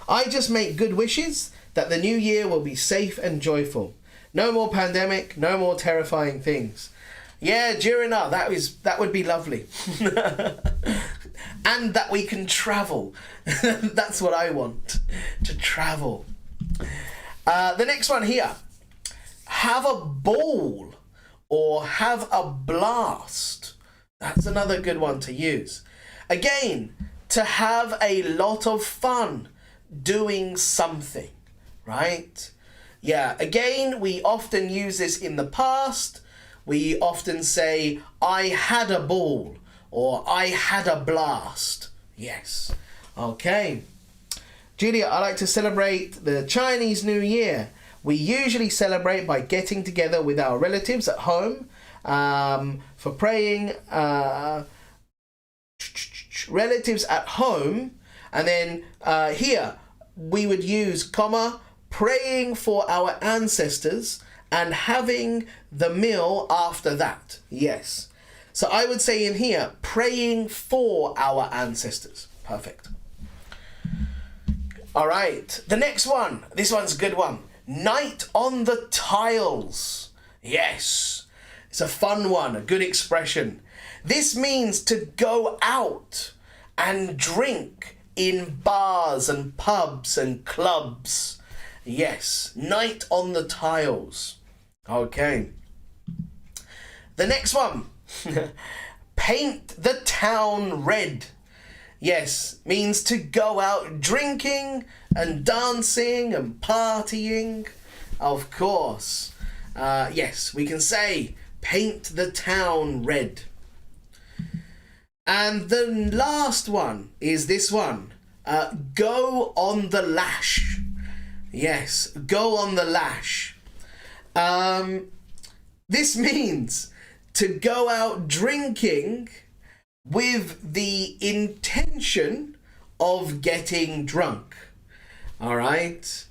I just make good wishes that the new year will be safe and joyful. No more pandemic, no more terrifying things. Yeah, Jirina, that would be lovely. And that we can travel. That's what I want, to travel. The next one here. Have a ball or have a blast. That's another good one to use. Again, to have a lot of fun doing something, right? Yeah, again, we often use this in the past. We often say, I had a ball or I had a blast. Yes. Okay. Julia, I like to celebrate the Chinese New Year. We usually celebrate by getting together with our relatives at home for praying. Relatives at home. And then here we would use comma, praying for our ancestors and having the meal after that. Yes. So I would say in here, praying for our ancestors. Perfect. All right. The next one. This one's a good one. Night on the tiles. Yes. It's a fun one. A good expression. This means to go out and drink in bars and pubs and clubs. Yes, night on the tiles. Okay. The next one. Paint the town red. Yes, means to go out drinking and dancing and partying. Of course. Yes, we can say paint the town red. And the last one is this one. Go on the lash. Yes, go on the lash. This means to go out drinking with the intention of getting drunk. All right.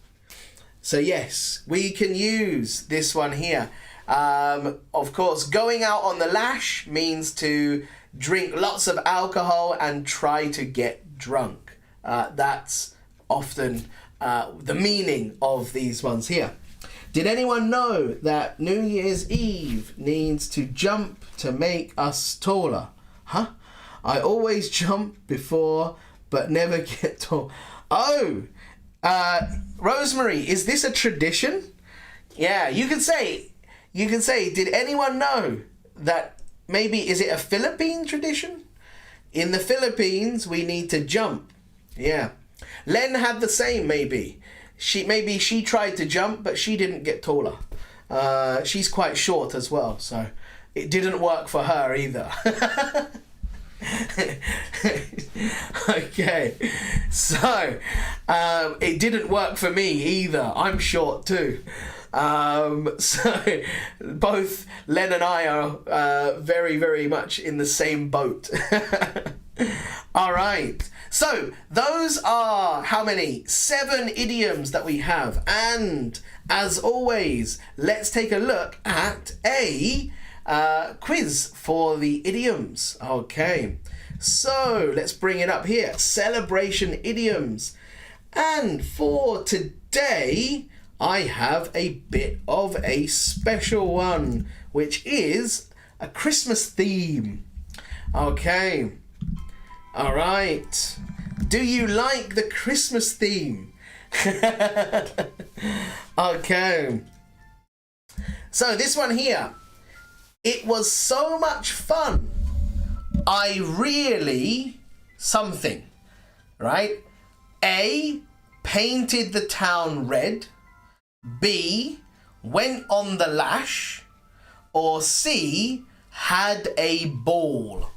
So yes, we can use this one here. Of course, going out on the lash means to drink lots of alcohol and try to get drunk. That's often the meaning of these ones here. Did anyone know that New Year's Eve needs to jump to make us taller? Huh? I always jump before but never get tall. Oh, Rosemary, is this a tradition? Yeah, you can say, did anyone know that maybe, is it a Philippine tradition? In the Philippines, we need to jump. Yeah. Len had the same, maybe. She tried to jump, but she didn't get taller. She's quite short as well, so it didn't work for her either. Okay, so it didn't work for me either. I'm short too. So both Len and I are very, very much in the same boat. All right. So those are how many? 7 idioms that we have. And as always, let's take a look at a quiz for the idioms. Okay. So let's bring it up here. Celebration idioms. And for today, I have a bit of a special one, which is a Christmas theme. Okay. All right. Do you like the Christmas theme? Okay. So this one here. It was so much fun. I really something. Right? A, painted the town red. B, went on the lash. Or C, had a ball.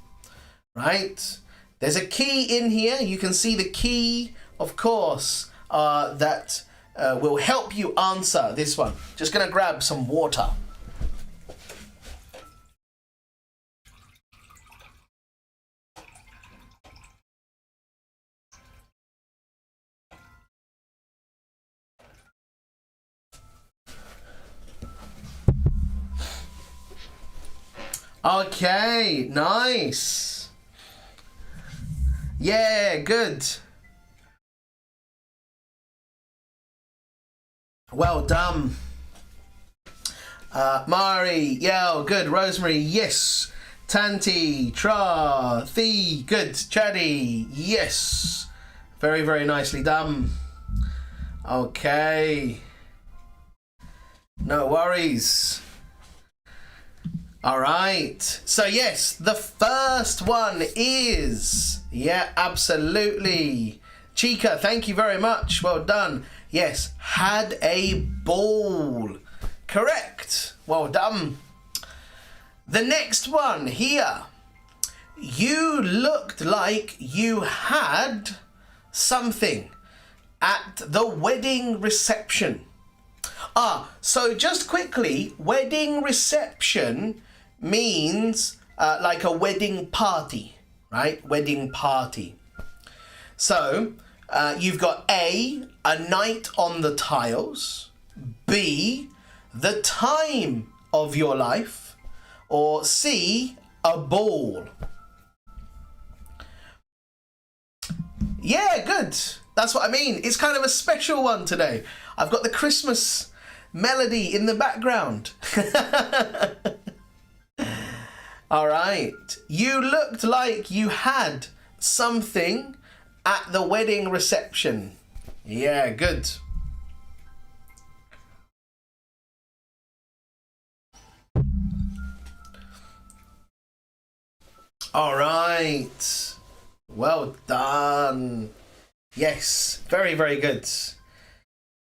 Right? There's a key in here. You can see the key, of course, that will help you answer this one. Just going to grab some water. Okay, nice. Yeah, good. Well done. Mari, yeah, good. Rosemary, yes. Tanti, Tra, Thee, good. Chaddy, yes. Very, very nicely done. Okay. No worries. All right. So yes, the first one is, yeah, absolutely. Chica, thank you very much. Well done. Yes, had a ball. Correct. Well done. The next one here. You looked like you had something at the wedding reception. So just quickly, wedding reception means like a wedding party, right? Wedding party. So you've got A, a night on the tiles. B, the time of your life. Or C, a ball. Yeah, good. That's what I mean. It's kind of a special one today. I've got the Christmas melody in the background. All right. You looked like you had something at the wedding reception. Yeah, good. All right. Well done. Yes, very, very good.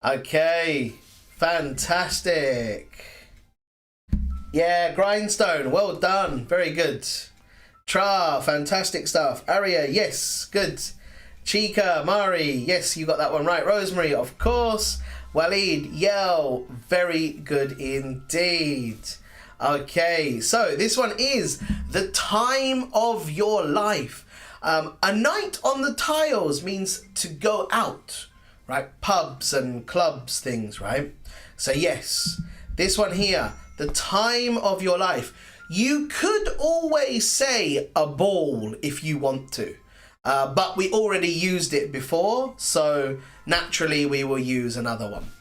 Okay, fantastic. Yeah, Grindstone, well done. Very good. Tra, fantastic stuff. Aria, yes, good. Chica, Mari, yes, you got that one right. Rosemary, of course. Walid, Yell, very good indeed. Okay, so this one is the time of your life. A night on the tiles means to go out, right? Pubs and clubs, things, right? So yes, this one here, The time of your life. You could always say a ball if you want to. But we already used it before, so naturally we will use another one.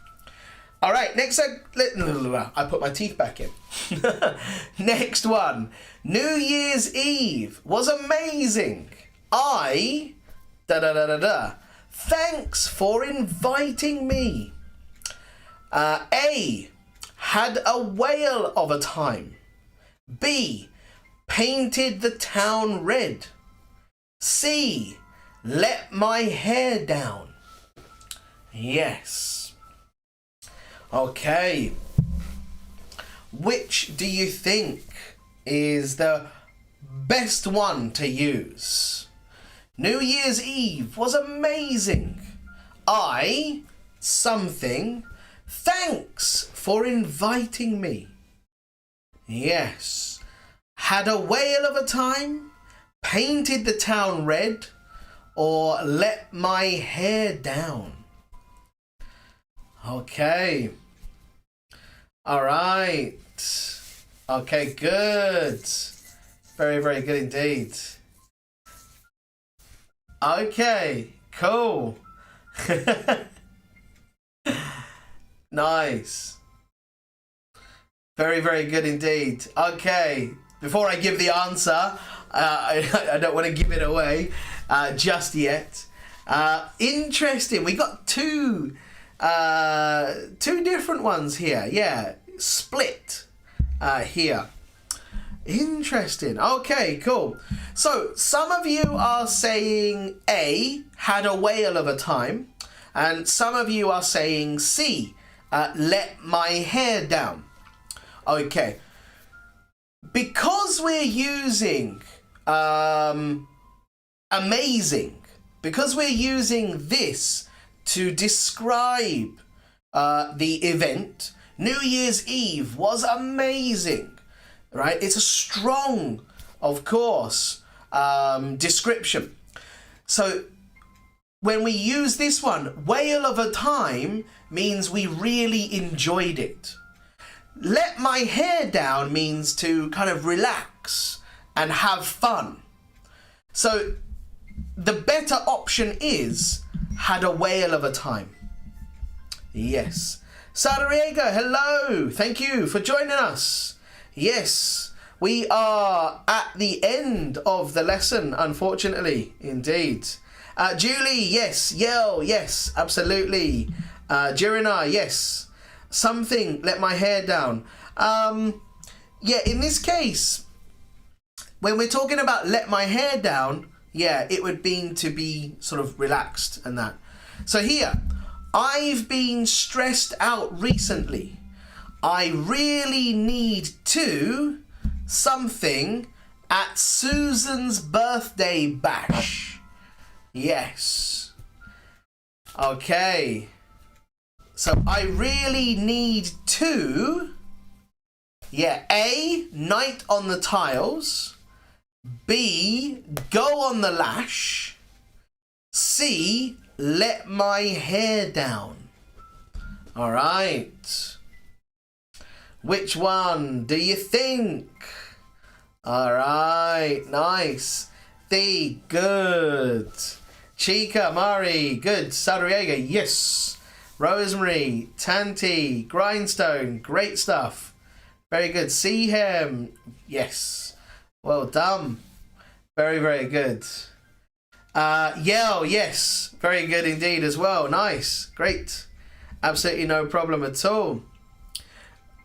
All right, next, I put my teeth back in. Next one. New Year's Eve was amazing. Thanks for inviting me. A, had a whale of a time. B, painted the town red. C, let my hair down. Yes. Okay. Which do you think is the best one to use? New Year's Eve was amazing. Something. Thanks for inviting me. Yes. Had a whale of a time. Painted the town red. Or let my hair down. Okay. All right. Okay, good. Very, very good indeed. Okay, cool. Nice. Very, very good indeed. Okay, before I give the answer, I don't want to give it away just yet. Interesting. We got two different ones here. Yeah, split here. Interesting. Okay, cool. So some of you are saying A, had a whale of a time, and some of you are saying C, let my hair down. Okay. Because we're using amazing, because we're using this to describe the event, New Year's Eve was amazing, right? It's a strong, of course, description. So when we use this one, whale of a time means we really enjoyed it. Let my hair down means to kind of relax and have fun. So the better option is had a whale of a time. Yes. Sadariega, hello. Thank you for joining us. Yes, we are at the end of the lesson, unfortunately, indeed. Julie, yes. Yell, yes, absolutely. Jirina, yes. Something, let my hair down. Yeah, in this case, when we're talking about let my hair down, yeah, it would mean to be sort of relaxed and that. So here, I've been stressed out recently. I really need to something at Susan's birthday bash. Yes. Okay. So I really need to, yeah, A, night on the tiles. B, go on the lash. C, let my hair down. All right. Which one do you think? All right, nice. D, good. Chica, Mari, good. Sadriega, yes. Rosemary, Tanti, Grindstone, great stuff. Very good. Seahem, yes. Well done. Very, very good. Yell, yes. Very good indeed as well. Nice. Great. Absolutely no problem at all.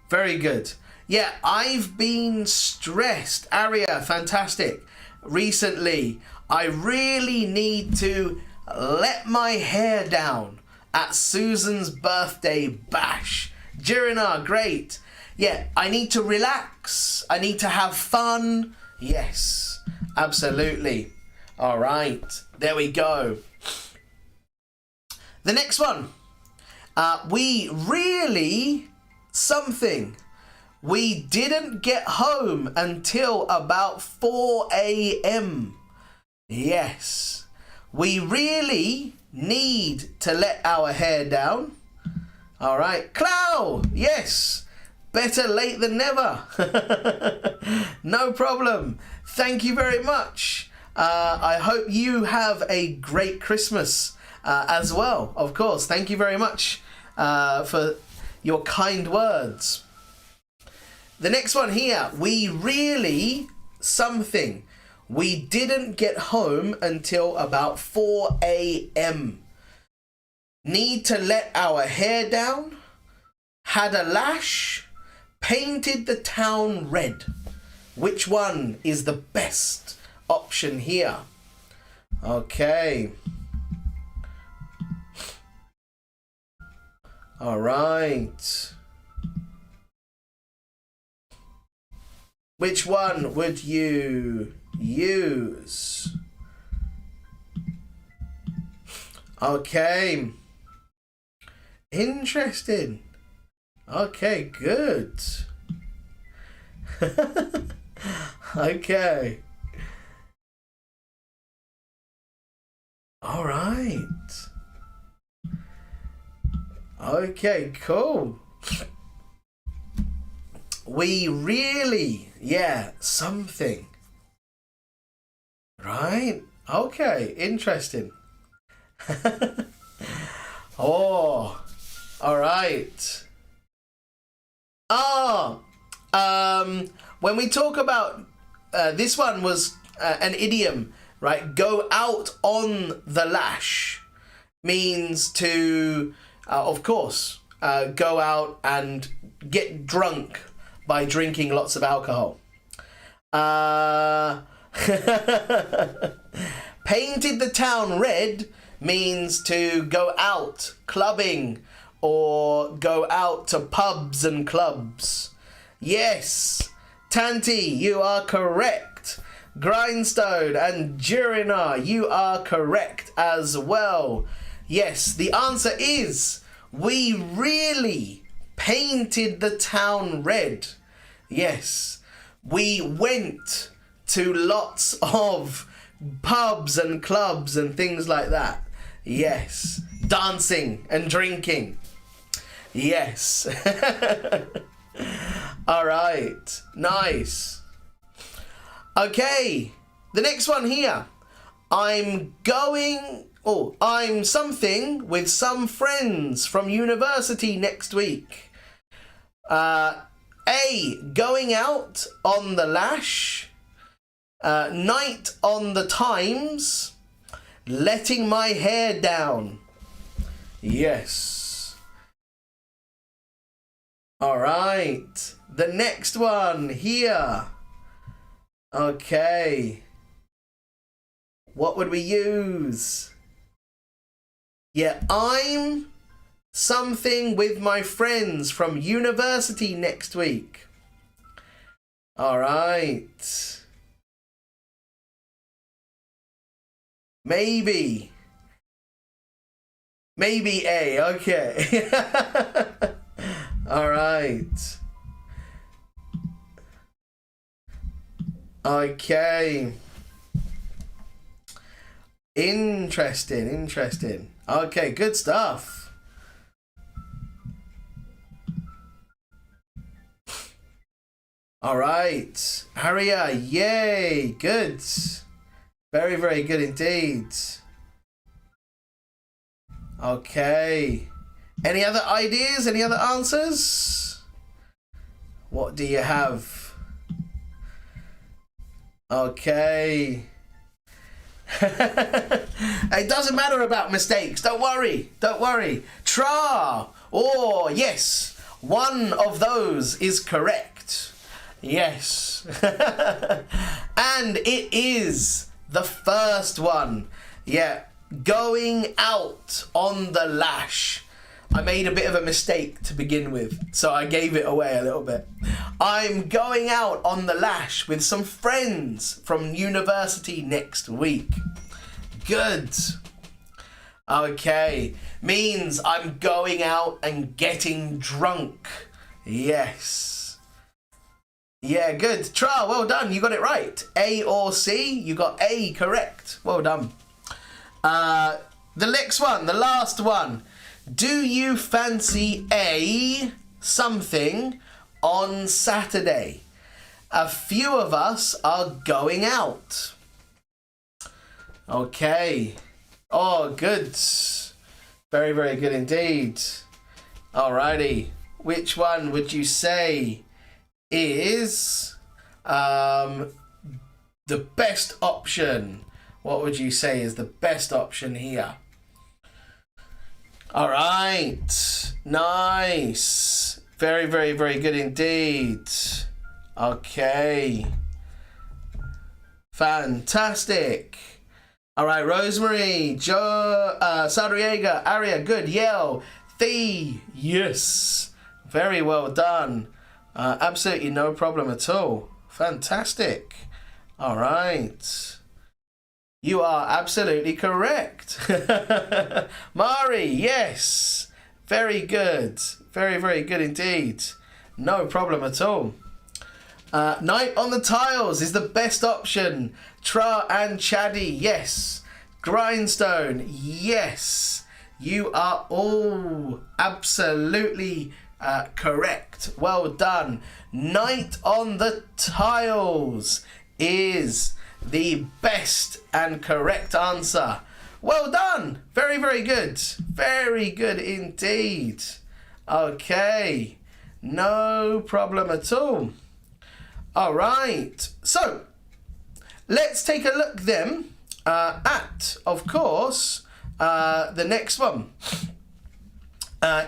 Very good. Yeah, I've been stressed. Aria, fantastic. Recently, I really need to let my hair down at Susan's birthday bash. Jirina, great. Yeah, I need to relax. I need to have fun. Yes, absolutely. All right, there we go. The next one. We really something. We didn't get home until about 4 a.m. Yes, we really need to let our hair down. All right, Clow, yes. better late than never. No problem. Thank you very much. I hope you have a great Christmas as well, of course. Thank you very much for your kind words. The next one here, we really something. We didn't get home until about 4 a.m. Need to let our hair down. Had a lash. Painted the town red. Which one is the best option here? Okay. All right. Which one would you use? Okay. Interesting. Okay, good. Okay. All right. Okay, cool. We really, something. Right? Okay, interesting. Oh, all right. When we talk about, this one was an idiom, right? Go out on the lash means to, of course, go out and get drunk by drinking lots of alcohol. Painted the town red means to go out clubbing or go out to pubs and clubs. Yes, Tanti, you are correct. Grindstone and Durina, you are correct as well. Yes, the answer is we really painted the town red. Yes, we went to lots of pubs and clubs and things like that. Yes, dancing and drinking. Yes. All right, nice. Okay, the next one here. I'm something with some friends from university next week. A, going out on the lash. Night on the Times. Letting my hair down. Yes. All right. The next one here. Okay. What would we use? Yeah, I'm something with my friends from university next week. All right. Maybe A, okay. All right. Okay. Interesting. Okay, good stuff. All right. Harrier, yay, good. Very, very good indeed. Okay. Any other ideas? Any other answers? What do you have? Okay. It doesn't matter about mistakes. Don't worry. Tra. Oh, yes. One of those is correct. Yes. And it is the first one. Yeah. Going out on the lash. I made a bit of a mistake to begin with, so I gave it away a little bit. I'm going out on the lash with some friends from university next week. Good. Okay. Means I'm going out and getting drunk. Yes. Yeah, good. Tra, well done. You got it right. A or C? You got A correct. Well done. The next one, the last one. Do you fancy A, something, on Saturday. A few of us are going out. Okay. Oh, good. Very, very good indeed. Alrighty. Which one would you say is the best option? What would you say is the best option here? All right. Nice. Very, very, very good indeed. Okay. Fantastic. All right, Rosemary, Joe, Sadriega, Aria, good. Yell. Yes. Very well done. Absolutely no problem at all. Fantastic. All right. You are absolutely correct. Mari, yes. Very good. Very, very good indeed. No problem at all. Night on the tiles is the best option. Tra and Chaddy, yes. Grindstone, yes. You are all absolutely correct. Well done. Night on the tiles is the best and correct answer. Well done. Very, very good. Very good indeed. Okay. No problem at all. All right. So, let's take a look then at, of course, the next one.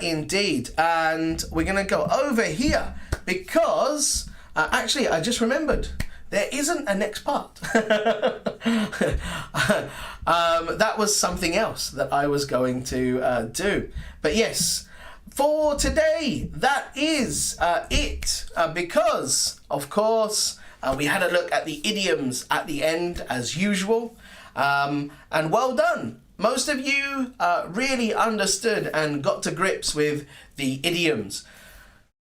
Indeed. And we're going to go over here because, actually, I just remembered. There isn't a next part. That was something else that I was going to do. But yes, for today, that is it. Because, of course, we had a look at the idioms at the end, as usual. And well done. Most of you really understood and got to grips with the idioms.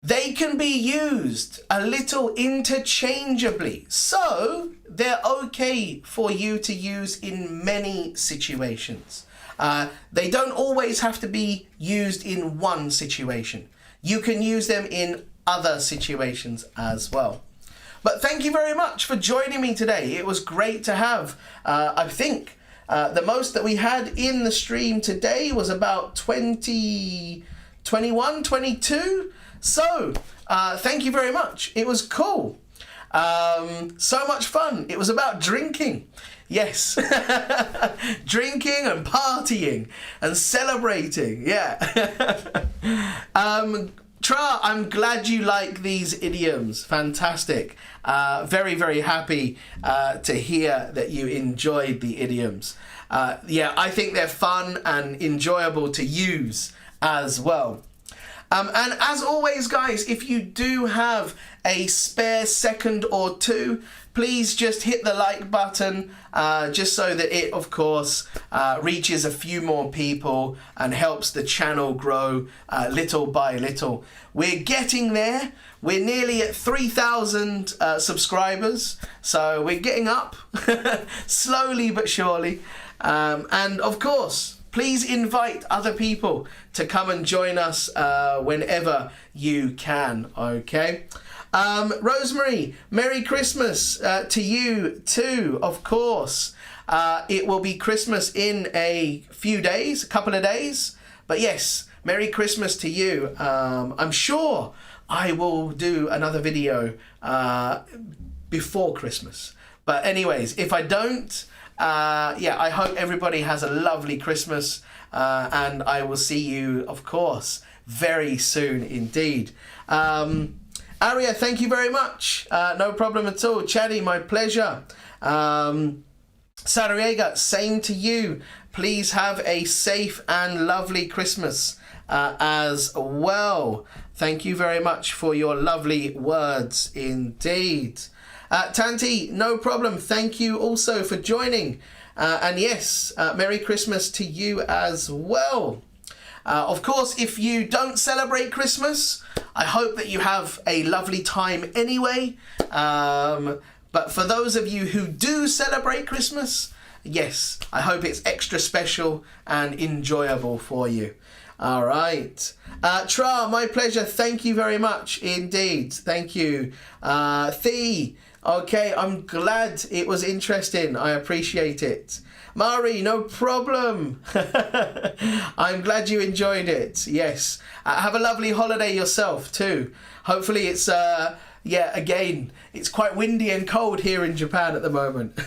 They can be used a little interchangeably, so they're okay for you to use in many situations. They don't always have to be used in one situation. You can use them in other situations as well. But thank you very much for joining me today. It was great to have, I think, the most that we had in the stream today was about 21, 22. So, thank you very much. It was cool. So much fun. It was about drinking. Yes. Drinking and partying and celebrating. Yeah. Tra, I'm glad you like these idioms. Fantastic. Very, very happy to hear that you enjoyed the idioms. Yeah, I think they're fun and enjoyable to use as well. And as always, guys, if you do have a spare second or two, please just hit the like button, just so that it, of course, reaches a few more people and helps the channel grow little by little. We're getting there. We're nearly at 3,000 subscribers, so we're getting up slowly but surely. And of course, please invite other people to come and join us whenever you can, okay? Rosemary, Merry Christmas to you too, of course. It will be Christmas in a few days, a couple of days. But yes, Merry Christmas to you. I'm sure I will do another video before Christmas. But anyways, if I don't, yeah, I hope everybody has a lovely Christmas, and I will see you, of course, very soon indeed. Aria, thank you very much. No problem at all. Chaddy, my pleasure. Sarriega, same to you. Please have a safe and lovely Christmas as well. Thank you very much for your lovely words indeed. Tanti, no problem. Thank you also for joining. And yes, Merry Christmas to you as well. Of course, if you don't celebrate Christmas, I hope that you have a lovely time anyway. But for those of you who do celebrate Christmas, yes, I hope it's extra special and enjoyable for you. All right. Tra, my pleasure. Thank you very much indeed. Thank you. Thee. Okay, I'm glad it was interesting. I appreciate it. Mari, no problem. I'm glad you enjoyed it. Yes. Have a lovely holiday yourself too. Hopefully it's, again, it's quite windy and cold here in Japan at the moment.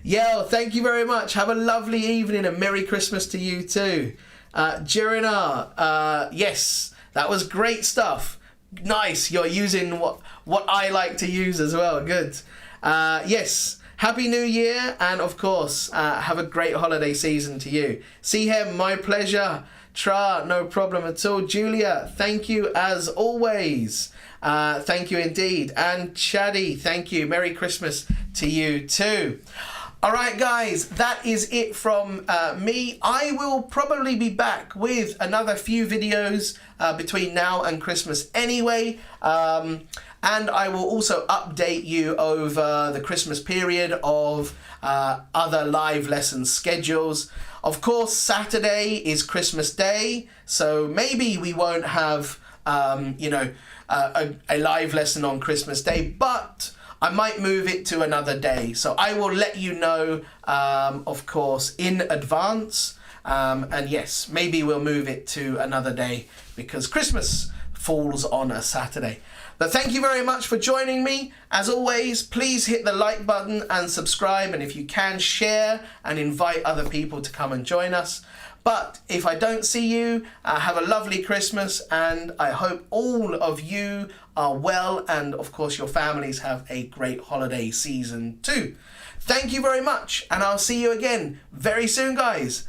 Yel, thank you very much. Have a lovely evening and Merry Christmas to you too. Jirina, yes, that was great stuff. Nice, you're using what I like to use as well. Good. Yes, Happy New Year, and of course, have a great holiday season to you. Sihem, my pleasure. Tra, no problem at all. Julia, thank you as always. Thank you indeed. And Chaddy, thank you. Merry Christmas to you too. All right, guys, that is it from me. I will probably be back with another few videos between now and Christmas anyway. And I will also update you over the Christmas period of other live lesson schedules. Of course, Saturday is Christmas Day, so maybe we won't have, a live lesson on Christmas Day, but I might move it to another day. So I will let you know, of course, in advance. And yes, maybe we'll move it to another day because Christmas falls on a Saturday. But thank you very much for joining me. As always, please hit the like button and subscribe. And if you can, share and invite other people to come and join us. But if I don't see you, have a lovely Christmas, and I hope all of you are well, and of course your families have a great holiday season too. Thank you very much, and I'll see you again very soon, guys.